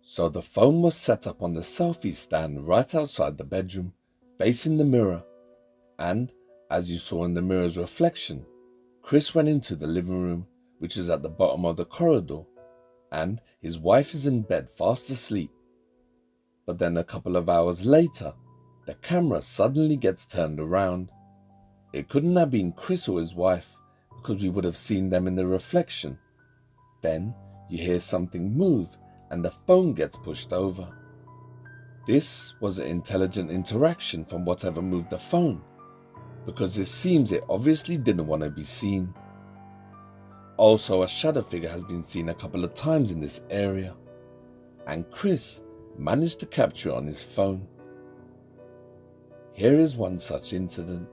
So the phone was set up on the selfie stand right outside the bedroom, facing the mirror, and, as you saw in the mirror's reflection, Chris went into the living room, which is at the bottom of the corridor, and his wife is in bed fast asleep. But then a couple of hours later, the camera suddenly gets turned around. It couldn't have been Chris or his wife, because we would have seen them in the reflection. Then you hear something move and the phone gets pushed over. This was an intelligent interaction from whatever moved the phone, because it seems it obviously didn't want to be seen. Also, a shadow figure has been seen a couple of times in this area, and Chris managed to capture it on his phone. Here is one such incident.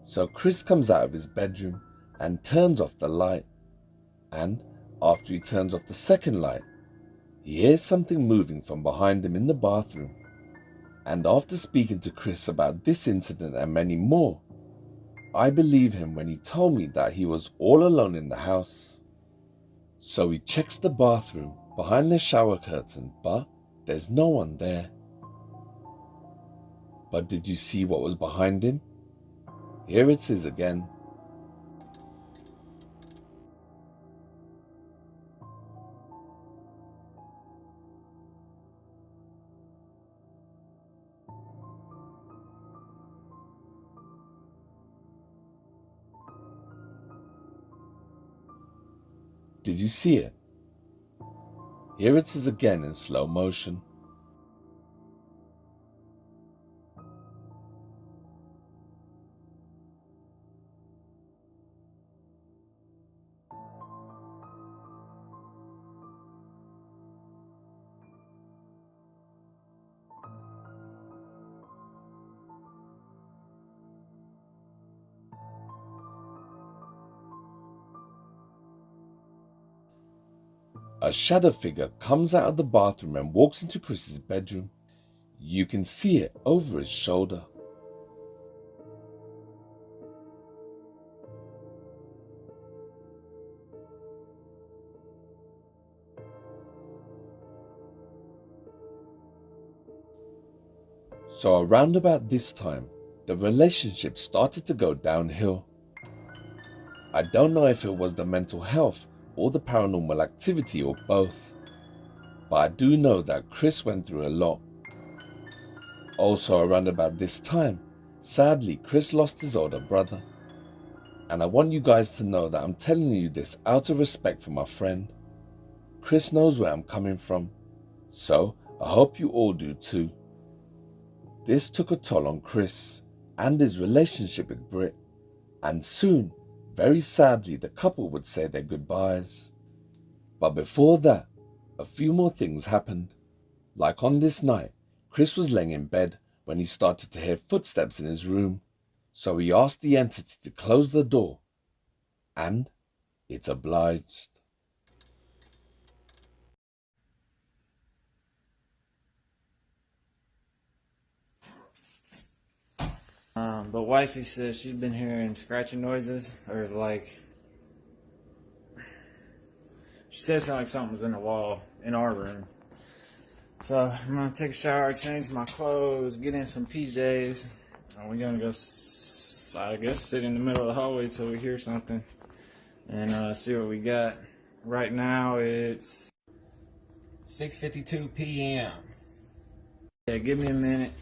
So Chris comes out of his bedroom and turns off the light. And after he turns off the second light, he hears something moving from behind him in the bathroom. And after speaking to Chris about this incident and many more, I believe him when he told me that he was all alone in the house. So he checks the bathroom behind the shower curtain, but there's no one there. But did you see what was behind him? Here it is again. Did you see it? Here it is again in slow motion. A shadow figure comes out of the bathroom and walks into Chris's bedroom. You can see it over his shoulder. So around about this time, the relationship started to go downhill. I don't know if it was the mental health or the paranormal activity or both, but I do know that Chris went through a lot. Also around about this time, sadly Chris lost his older brother. And I want you guys to know that I'm telling you this out of respect for my friend. Chris knows where I'm coming from, so I hope you all do too. This took a toll on Chris and his relationship with Britt, and soon, very sadly, the couple would say their goodbyes. But before that, a few more things happened. Like on this night, Chris was laying in bed when he started to hear footsteps in his room, so he asked the entity to close the door, and it obliged. But wifey says she's been hearing scratching noises, or like, she said it sounded like something was in the wall in our room. So I'm gonna take a shower, change my clothes, get in some PJs, and we're gonna go, I guess, sit in the middle of the hallway till we hear something and see what we got. Right now it's 6:52 p.m. Yeah, give me a minute.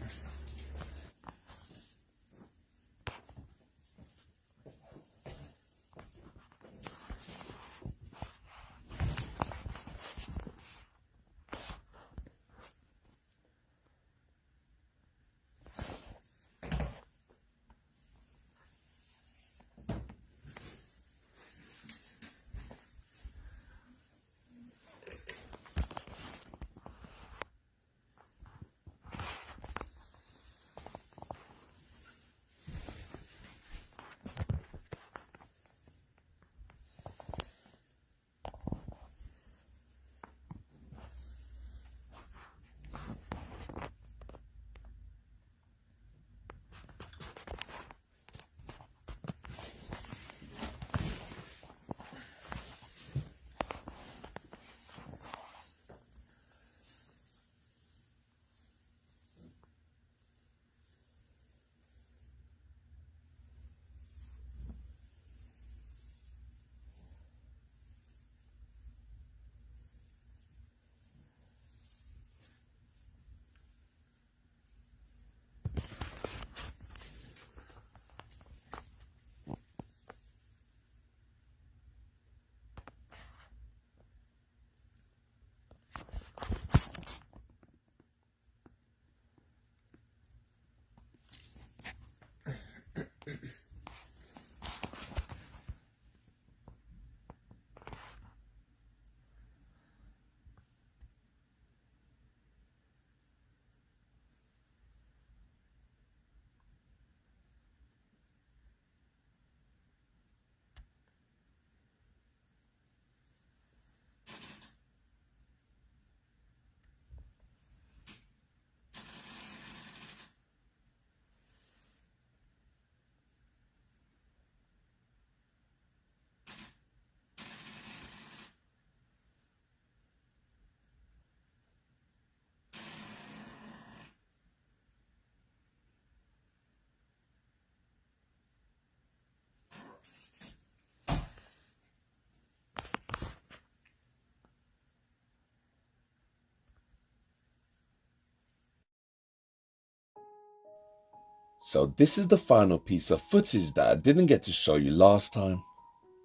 So this is the final piece of footage that I didn't get to show you last time,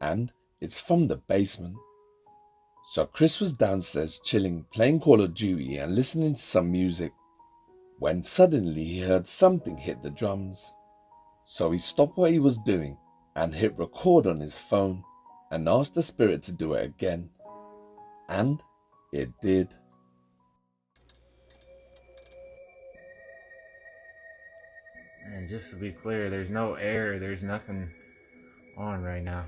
and it's from the basement. So Chris was downstairs chilling, playing Call of Duty and listening to some music, when suddenly he heard something hit the drums. So he stopped what he was doing and hit record on his phone and asked the spirit to do it again. And it did. And just to be clear, there's no air, there's nothing on right now.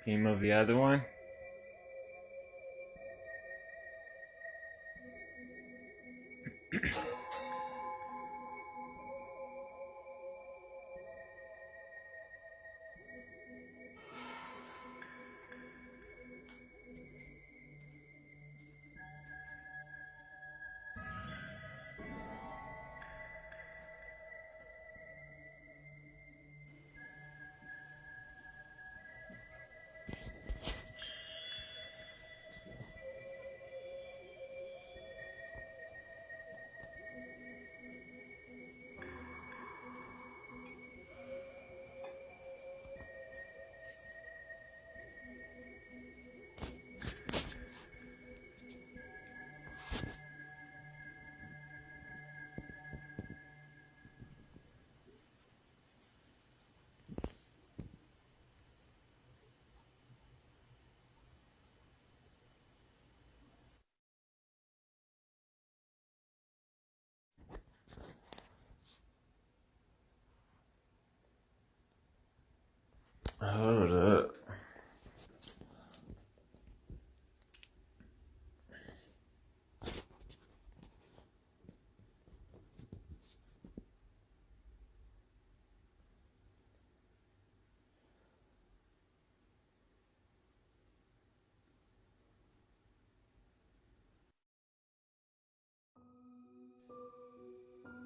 Can you move the other one? Hold up.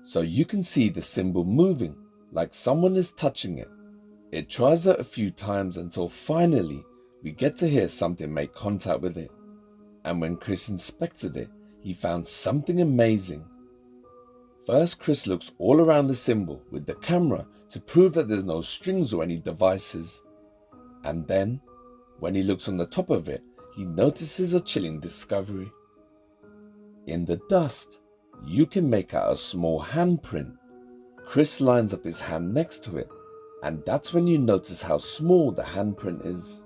So you can see the symbol moving, like someone is touching it. It tries it a few times until finally we get to hear something make contact with it. And when Chris inspected it, he found something amazing. First, Chris looks all around the symbol with the camera to prove that there's no strings or any devices. And then, when he looks on the top of it, he notices a chilling discovery. In the dust, you can make out a small handprint. Chris lines up his hand next to it, and that's when you notice how small the handprint is.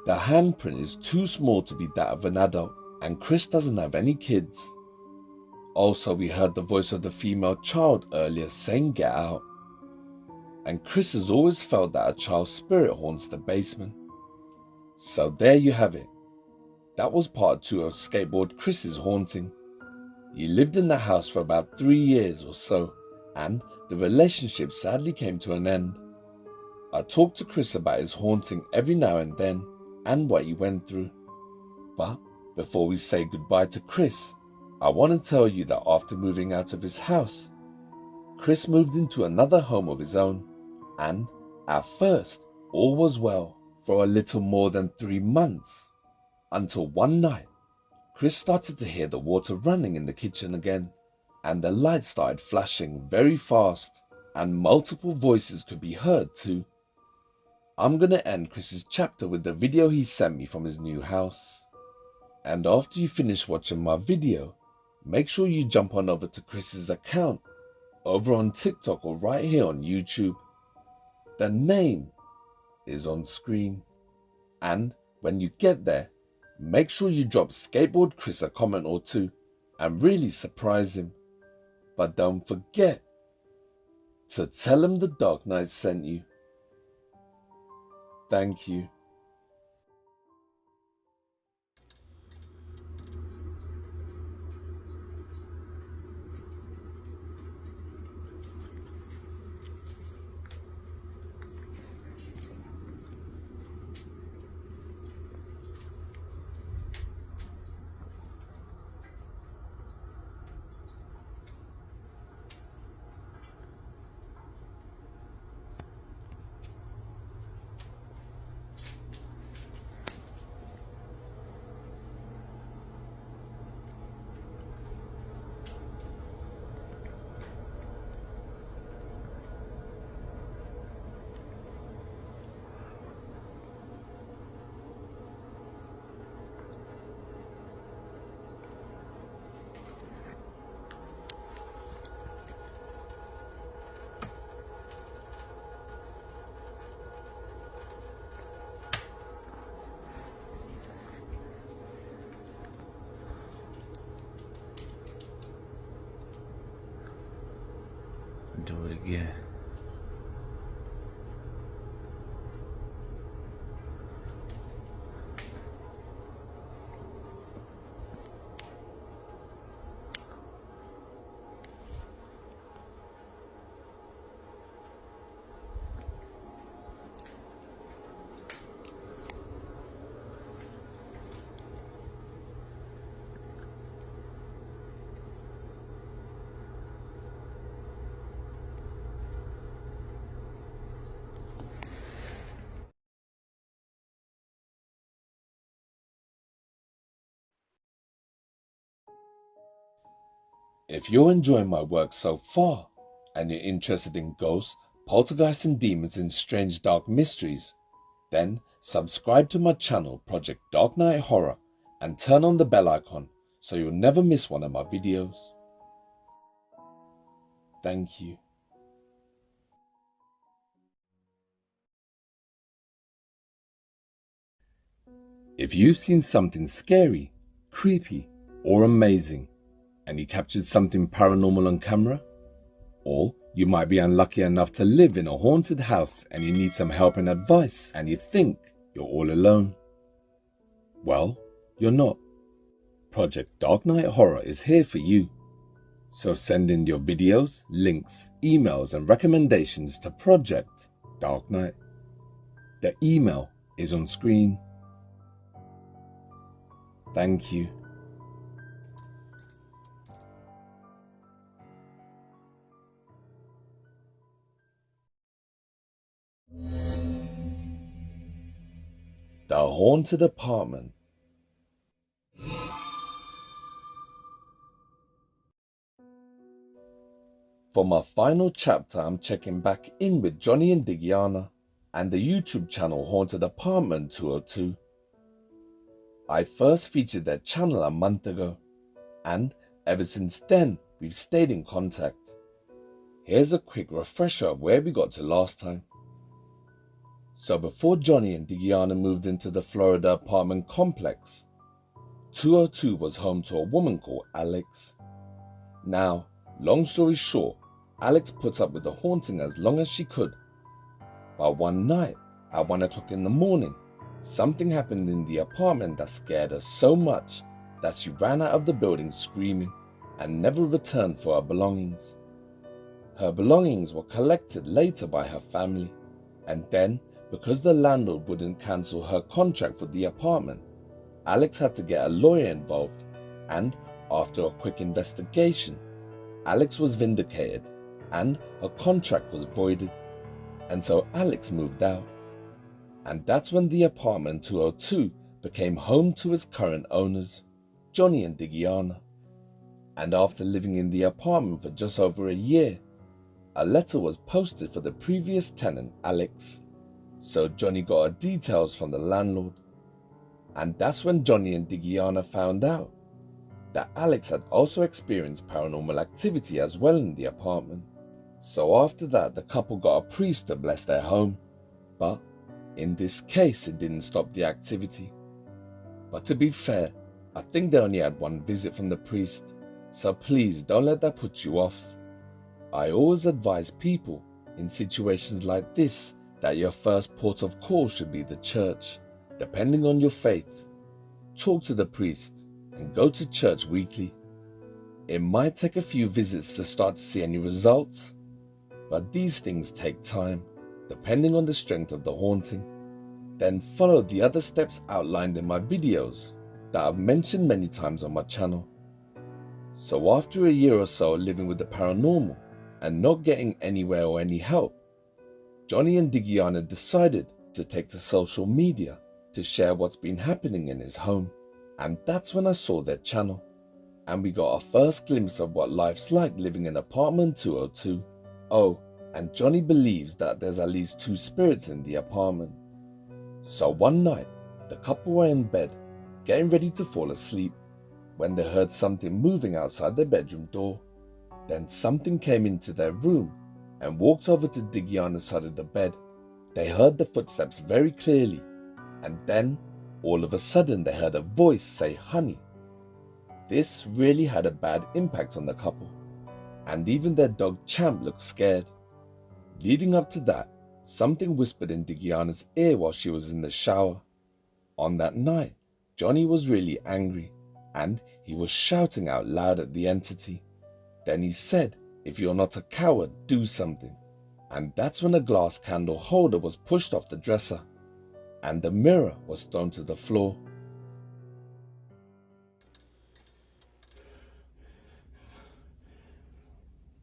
The handprint is too small to be that of an adult, and Chris doesn't have any kids. Also, we heard the voice of the female child earlier saying get out. And Chris has always felt that a child's spirit haunts the basement. So there you have it. That was part 2 of Skateboard Chris's haunting. He lived in the house for about 3 years or so, and the relationship sadly came to an end. I talked to Chris about his haunting every now and then, and what he went through. But before we say goodbye to Chris, I want to tell you that after moving out of his house, Chris moved into another home of his own, and at first all was well for a little more than 3 months, until one night Chris started to hear the water running in the kitchen again, and the lights started flashing very fast, and multiple voices could be heard too. I'm gonna end Chris's chapter with the video he sent me from his new house. And after you finish watching my video, make sure you jump on over to Chris's account, over on TikTok or right here on YouTube. The name is on screen. And when you get there, make sure you drop Skateboard Chris a comment or two and really surprise him. But don't forget to tell him the Dark Knight sent you. Thank you. do it again. If you're enjoying my work so far, and you're interested in ghosts, poltergeists and demons and strange dark mysteries, then subscribe to my channel Project Dark Knight Horror and turn on the bell icon so you'll never miss one of my videos. Thank you. If you've seen something scary, creepy, or amazing, and you captured something paranormal on camera, or you might be unlucky enough to live in a haunted house and you need some help and advice and you think you're all alone, well, you're not. Project Dark Knight Horror is here for you. So send in your videos, links, emails and recommendations to Project Dark Knight. The email is on screen. Thank you. The Haunted Apartment. For my final chapter, I'm checking back in with Johnny and Digiana and the YouTube channel Haunted Apartment 202. I first featured their channel a month ago, and ever since then, we've stayed in contact. Here's a quick refresher of where we got to last time. So before Johnny and Digiana moved into the Florida apartment complex, 202 was home to a woman called Alex. Now, long story short, Alex put up with the haunting as long as she could. But one night, at 1 o'clock in the morning, something happened in the apartment that scared her so much that she ran out of the building screaming and never returned for her belongings. Her belongings were collected later by her family, and then, because the landlord wouldn't cancel her contract for the apartment, Alex had to get a lawyer involved, and after a quick investigation, Alex was vindicated and her contract was voided, and so Alex moved out. And that's when the apartment 202 became home to its current owners, Johnny and Digiana. And after living in the apartment for just over a year, a letter was posted for the previous tenant, Alex. So Johnny got her details from the landlord. And that's when Johnny and Digiana found out that Alex had also experienced paranormal activity as well in the apartment. So after that, the couple got a priest to bless their home. But in this case, it didn't stop the activity. But to be fair, I think they only had one visit from the priest, so please don't let that put you off. I always advise people in situations like this that your first port of call should be the church, depending on your faith. Talk to the priest and go to church weekly. It might take a few visits to start to see any results, but these things take time, depending on the strength of the haunting. Then follow the other steps outlined in my videos that I've mentioned many times on my channel. So after a year or so living with the paranormal and not getting anywhere or any help, Johnny and Digiana decided to take to social media to share what's been happening in his home. And that's when I saw their channel, and we got our first glimpse of what life's like living in apartment 202. Oh, and Johnny believes that there's at least 2 spirits in the apartment. So one night, the couple were in bed, getting ready to fall asleep, when they heard something moving outside their bedroom door. Then something came into their room and walked over to Digiana's side of the bed. They heard the footsteps very clearly, and then, all of a sudden, they heard a voice say, "Honey." This really had a bad impact on the couple. and even their dog Champ looked scared. Leading up to that, something whispered in Digiana's ear while she was in the shower. On that night, Johnny was really angry, and he was shouting out loud at the entity. Then he said, "If you're not a coward, do something." And that's when a glass candle holder was pushed off the dresser, and the mirror was thrown to the floor.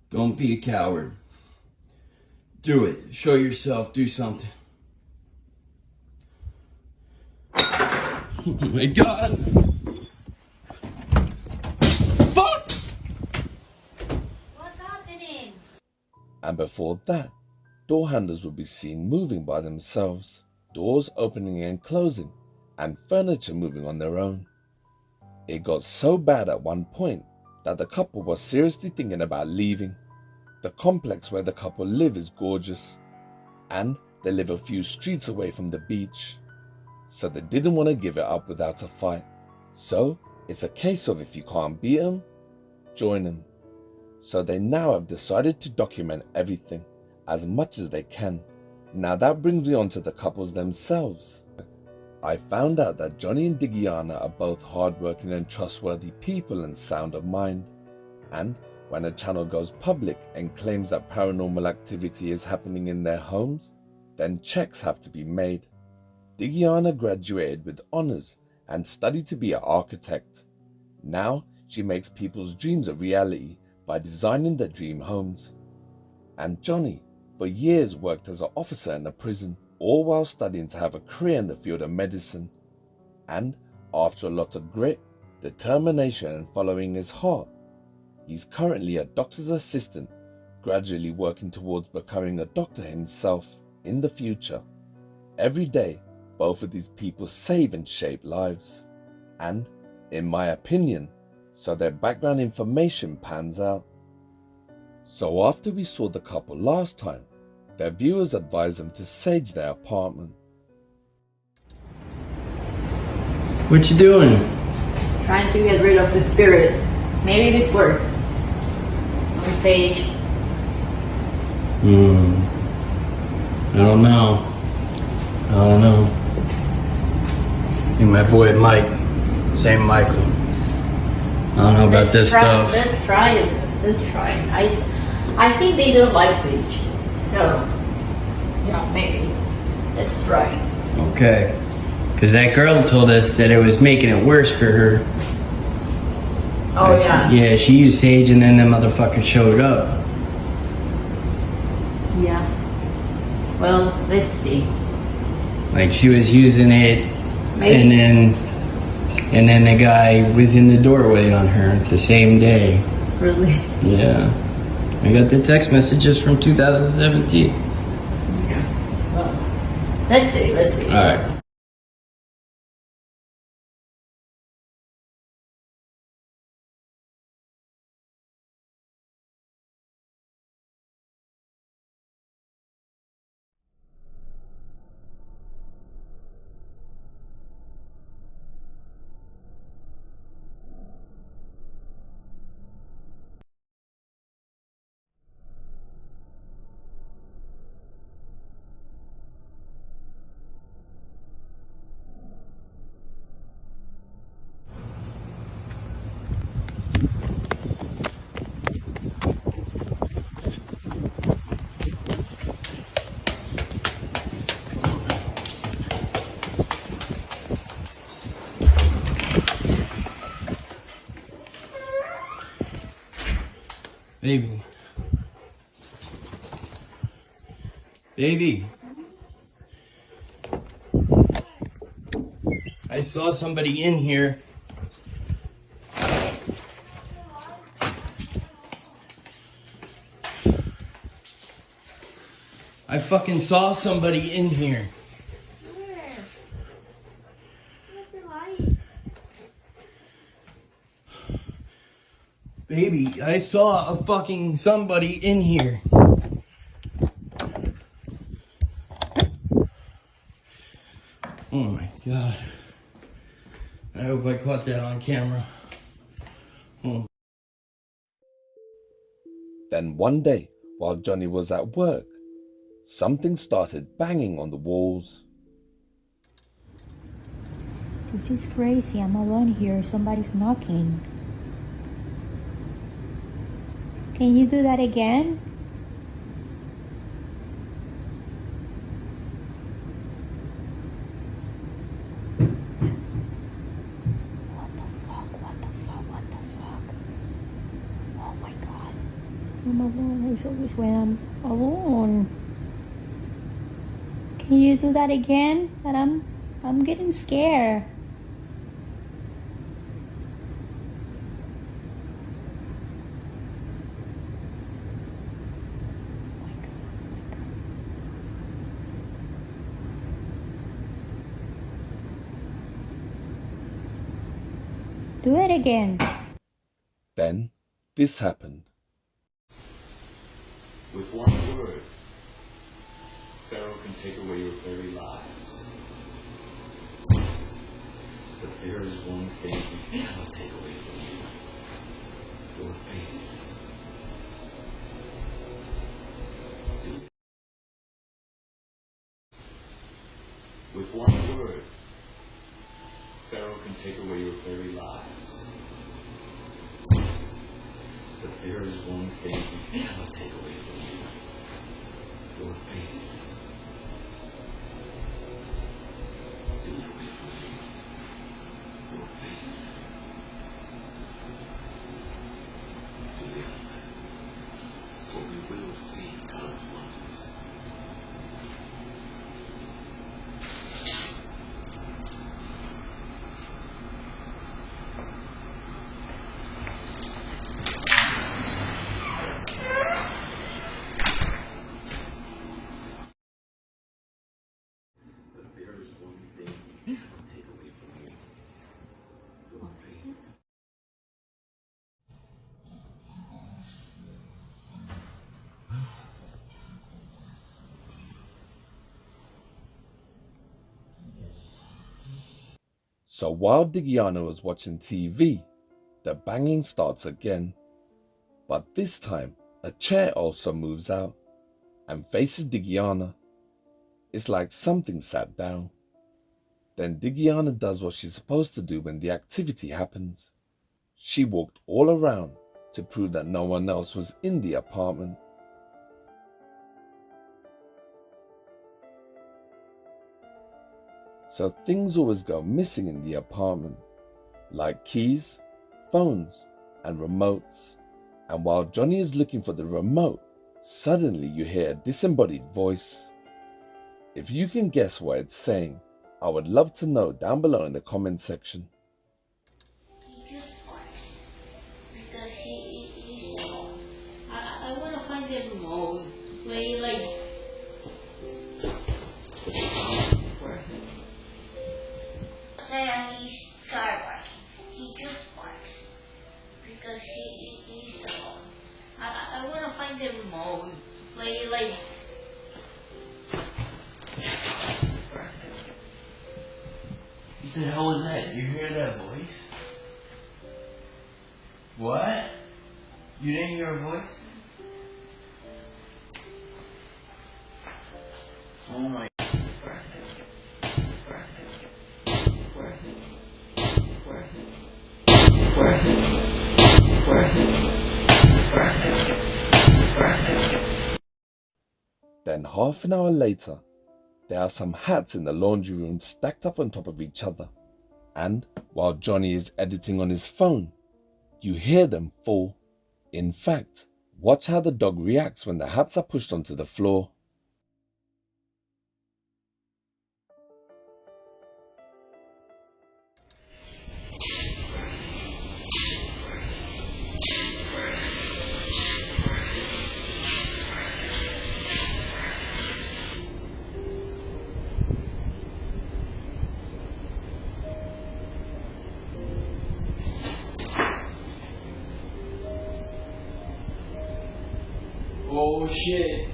Don't be a coward. Do it. Show yourself. Do something. Oh my God. Fuck! What's happening? And before that, door handles would be seen moving by themselves, doors opening and closing, and furniture moving on their own. It got so bad at one point that the couple was seriously thinking about leaving. The complex where the couple live is gorgeous, and they live a few streets away from the beach. So they didn't want to give it up without a fight. So it's a case of if you can't beat them, join them. So they now have decided to document everything as much as they can. Now that brings me on to the couples themselves. I found out that Johnny and Digiana are both hardworking and trustworthy people and sound of mind. And when a channel goes public and claims that paranormal activity is happening in their homes, then checks have to be made. Digiana graduated with honors and studied to be an architect. Now she makes people's dreams a reality by designing their dream homes. And Johnny, for years, worked as an officer in a prison, all while studying to have a career in the field of medicine. And after a lot of grit, determination, and following his heart, he's currently a doctor's assistant, gradually working towards becoming a doctor himself in the future. Every day, both of these people save and shape lives. And, in my opinion, so their background information pans out. So after we saw the couple last time, their viewers advised them to sage their apartment. What you doing? Trying to get rid of the spirit. Maybe this works. Some sage. I don't know. And my boy Mike, same Michael. I don't know about this stuff. Let's try it. Let's try it. I think they don't like sage. So, yeah, maybe. Let's try it. Okay. Because that girl told us that it was making it worse for her. Oh, yeah. Yeah, she used sage and then the motherfucker showed up. Yeah. Well, let's see. Like she was using it, Maybe. and then the guy was in the doorway on her the same day. Really? Yeah. I got the text messages from 2017. Yeah. Well, let's see. All right. Baby. I saw somebody in here. I fucking saw somebody in here. Where? Where's the light? Baby, I saw a fucking somebody in here. Oh my God. I hope I caught that on camera. Oh. Then one day, while Johnny was at work, something started banging on the walls. This is crazy. I'm alone here. Somebody's knocking. Can you do that again? What the fuck? What the fuck? What the fuck? Oh my god. I'm alone. It's always when I'm alone. Can you do that again? And I'm getting scared. Do it again. Then this happened. With one word, Pharaoh can take away your very lives. But there is one thing he cannot take away from you. Your faith. With one word, Pharaoh can take away your very lives. But there is one thing he cannot take away from you. Your faith. Do not away from you. Your faith. Do not. For we will see God's wonders. So while Digiana was watching TV, the banging starts again. But this time, a chair also moves out and faces Digiana. It's like something sat down. Then Digiana does what she's supposed to do when the activity happens. She walked all around to prove that no one else was in the apartment. So things always go missing in the apartment, like keys, phones, and remotes. And while Johnny is looking for the remote, suddenly you hear a disembodied voice. If you can guess what it's saying, I would love to know down below in the comment section. I want to find the remote. Play like. And he's skyrocketing. He just barks because he's alone. I want to find the remote. Play like. What the hell was that? You hear that voice? What? You didn't hear a voice? Oh my. Then half an hour later, there are some hats in the laundry room stacked up on top of each other. And while Johnny is editing on his phone, you hear them fall. In fact, watch how the dog reacts when the hats are pushed onto the floor. Oh shit.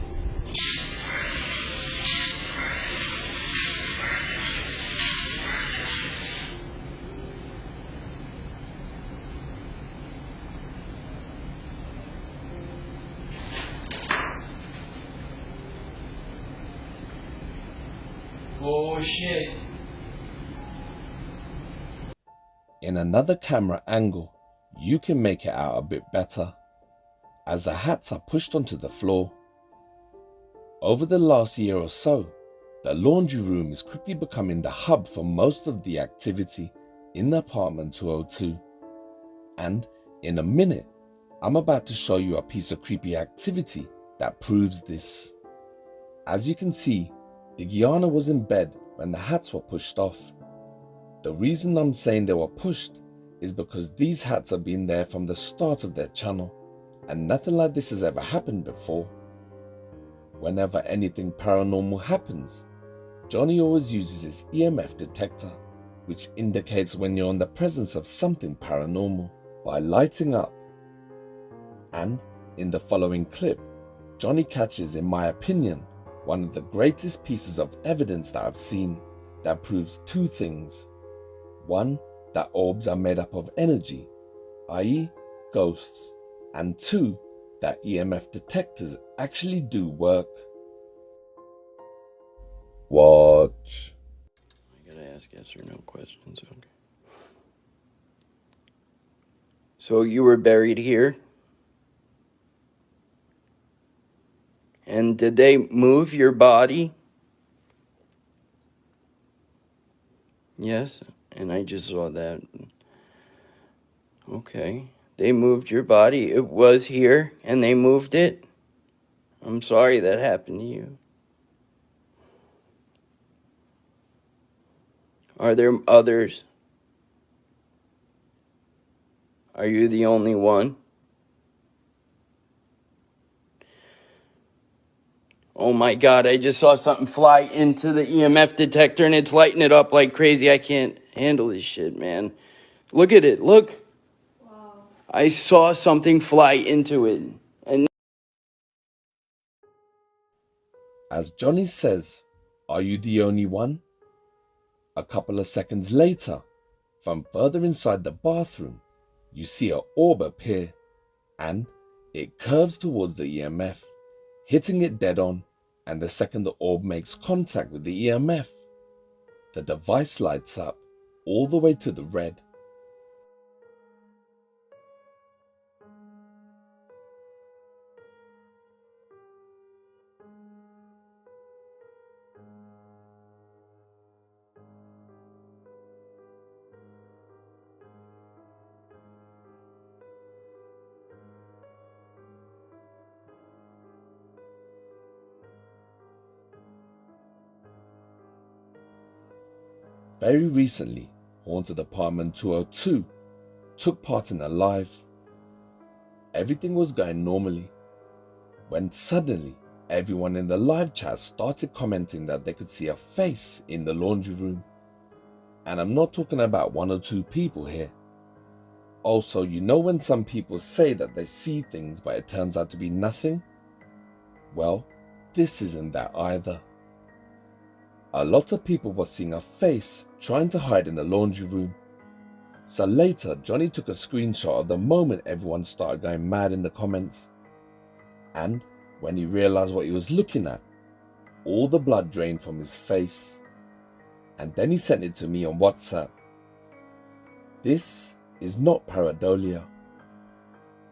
Oh shit. In another camera angle, you can make it out a bit better, as the hats are pushed onto the floor. Over the last year or so, the laundry room is quickly becoming the hub for most of the activity in apartment 202. And in a minute, I'm about to show you a piece of creepy activity that proves this. As you can see, Digiana was in bed when the hats were pushed off. The reason I'm saying they were pushed is because these hats have been there from the start of their channel, and nothing like this has ever happened before. Whenever anything paranormal happens, Johnny always uses his EMF detector, which indicates when you're in the presence of something paranormal, by lighting up. And in the following clip, Johnny catches, in my opinion, one of the greatest pieces of evidence that I've seen that proves two things. One, that orbs are made up of energy, i.e. ghosts, and two, that EMF detectors actually do work. Watch. I gotta ask yes or no questions, okay. So you were buried here? And did they move your body? Yes, and I just saw that. Okay. They moved your body. It was here, and they moved it. I'm sorry that happened to you. Are there others? Are you the only one? Oh my God, I just saw something fly into the EMF detector and it's lighting it up like crazy. I can't handle this shit, man. Look at it, look. Wow. I saw something fly into it. And As Johnny says, "Are you the only one?" A couple of seconds later, from further inside the bathroom, you see an orb appear, and it curves towards the EMF, hitting it dead on, and the second the orb makes contact with the EMF, the device lights up all the way to the red. Very recently, Haunted Apartment 202 took part in a live. Everything was going normally, when suddenly everyone in the live chat started commenting that they could see a face in the laundry room. And I'm not talking about one or two people here. Also, you know when some people say that they see things but it turns out to be nothing? Well, this isn't that either. A lot of people were seeing a face trying to hide in the laundry room. So later, Johnny took a screenshot of the moment everyone started going mad in the comments. And when he realized what he was looking at, all the blood drained from his face. And then he sent it to me on WhatsApp. This is not pareidolia.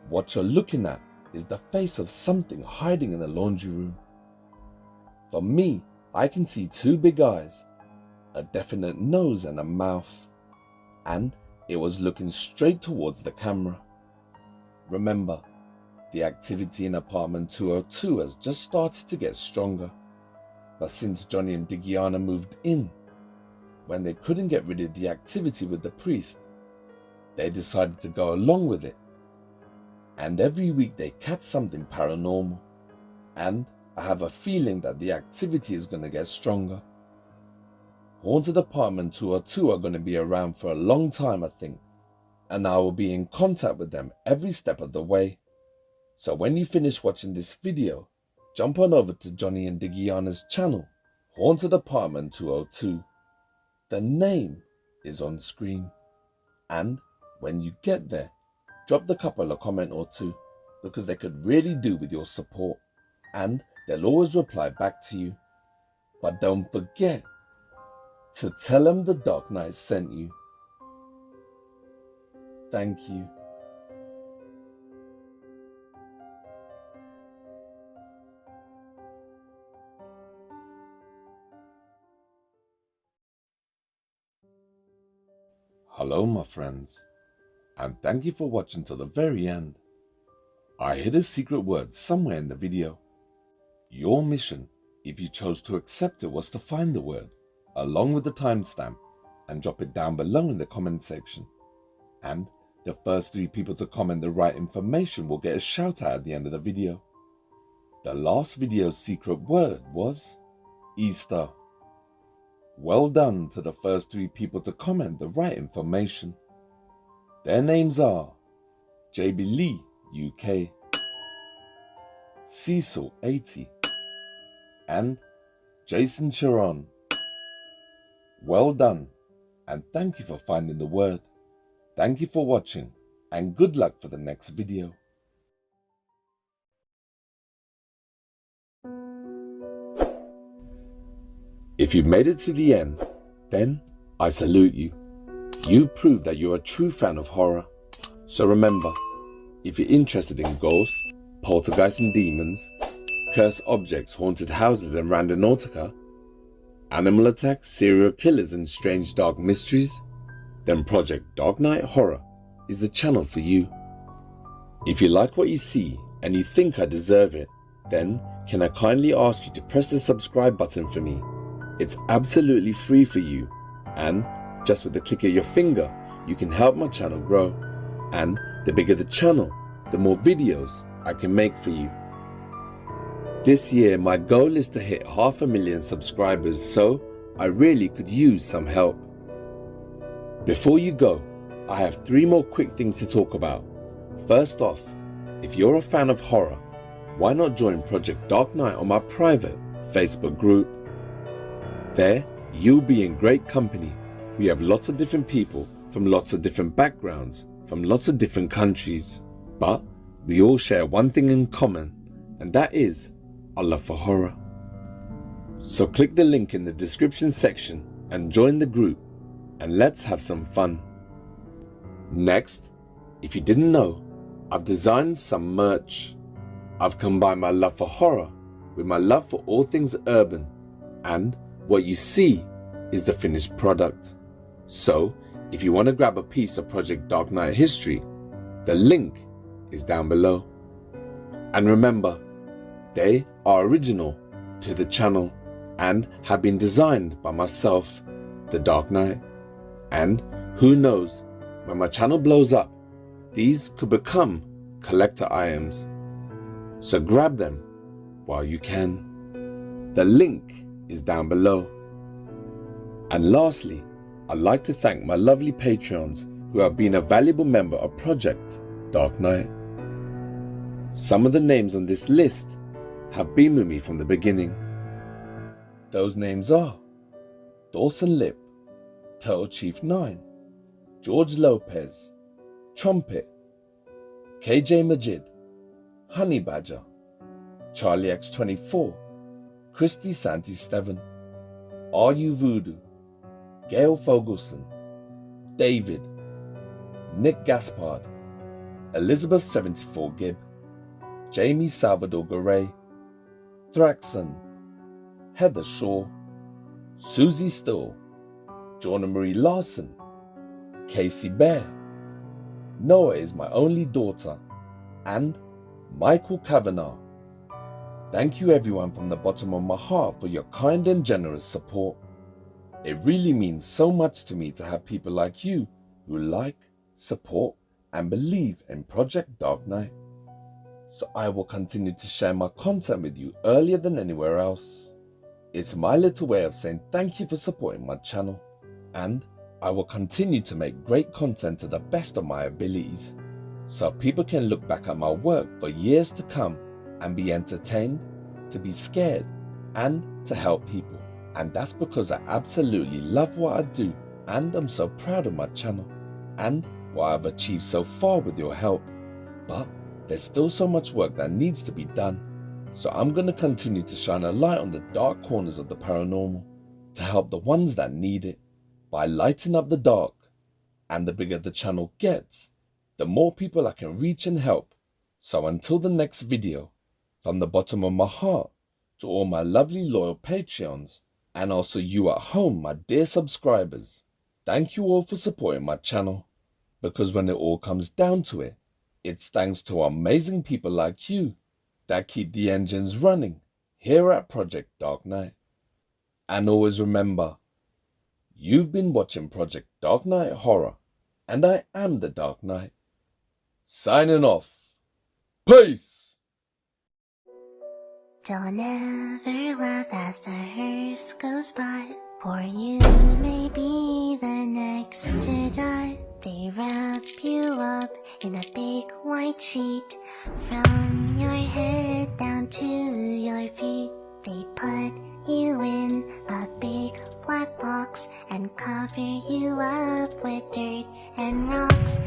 What you're looking at is the face of something hiding in the laundry room. For me, I can see two big eyes, a definite nose and a mouth, and it was looking straight towards the camera. Remember, the activity in apartment 202 has just started to get stronger, but since Johnny and Digiana moved in, when they couldn't get rid of the activity with the priest, they decided to go along with it. And every week they catch something paranormal, and I have a feeling that the activity is going to get stronger. Haunted Apartment 202 are going to be around for a long time, I think, and I will be in contact with them every step of the way. So when you finish watching this video, jump on over to Johnny and Digiana's channel, Haunted Apartment 202. The name is on screen. And when you get there, drop the couple a comment or two, because they could really do with your support, and they'll always reply back to you. But don't forget, to tell them the Dark Knight sent you. Thank you. Hello my friends, and thank you for watching till the very end. I hid a secret word somewhere in the video. Your mission, if you chose to accept it, was to find the word, along with the timestamp, and drop it down below in the comment section. And the first 3 people to comment the right information will get a shout out at the end of the video. The last video's secret word was Easter. Well done to the first 3 people to comment the right information. Their names are JB Lee, UK, Cecil 80, and Jason Sharon. Well done, and thank you for finding the word. Thank you for watching, and good luck for the next video. If you made it to the end, then I salute you. You prove that you're a true fan of horror. So remember, if you're interested in ghosts, poltergeists and demons, cursed objects, haunted houses and randonautica, animal attacks, serial killers and strange dark mysteries, then Project Dark Knight Horror is the channel for you. If you like what you see and you think I deserve it, then can I kindly ask you to press the subscribe button for me? It's absolutely free for you, and just with the click of your finger, you can help my channel grow. And the bigger the channel, the more videos I can make for you. This year, my goal is to hit 500,000 subscribers, so I really could use some help. Before you go, I have 3 more quick things to talk about. First off, if you're a fan of horror, why not join Project Dark Knight on my private Facebook group? There, you'll be in great company. We have lots of different people from lots of different backgrounds, from lots of different countries. But we all share one thing in common, and that is our love for horror. So click the link in the description section and join the group, and let's have some fun. Next, if you didn't know, I've designed some merch. I've combined my love for horror with my love for all things urban, and what you see is the finished product. So, if you want to grab a piece of Project Dark Knight history, the link is down below. And remember, they are original to the channel and have been designed by myself, the Dark Knight. And who knows, when my channel blows up, these could become collector items. So grab them while you can. The link is down below. And lastly, I'd like to thank my lovely Patreons who have been a valuable member of Project Dark Knight. Some of the names on this list have been with me from the beginning. Those names are Dawson Lip, Turtle Chief 9, George Lopez, Trumpet, KJ Majid, Honey Badger, Charlie X24, Christy Santi Steven, RU Voodoo, Gail Fogelson, David, Nick Gaspard, Elizabeth 74 Gibb, Jamie Salvador Garay, Thraxon, Heather Shaw, Susie Still, Joanna Marie Larson, Casey Bear, Noah is my only daughter, and Michael Kavanagh. Thank you everyone from the bottom of my heart for your kind and generous support. It really means so much to me to have people like you who like, support, and believe in Project Dark Knight. So I will continue to share my content with you earlier than anywhere else. It's my little way of saying thank you for supporting my channel, and I will continue to make great content to the best of my abilities, so people can look back at my work for years to come and be entertained, to be scared, and to help people. And that's because I absolutely love what I do, and I'm so proud of my channel and what I've achieved so far with your help. But there's still so much work that needs to be done, so I'm going to continue to shine a light on the dark corners of the paranormal, to help the ones that need it by lighting up the dark. And the bigger the channel gets, the more people I can reach and help. So until the next video, from the bottom of my heart to all my lovely loyal Patreons, and also you at home, my dear subscribers, thank you all for supporting my channel. Because when it all comes down to it, it's thanks to amazing people like you that keep the engines running here at Project Dark Knight. And always remember, you've been watching Project Dark Knight Horror, and I am the Dark Knight. Signing off. Peace! Don't ever laugh as the hearse goes by, for you may be the next to die. They wrap you up in a big white sheet, from your head down to your feet. They put you in a big black box and cover you up with dirt and rocks.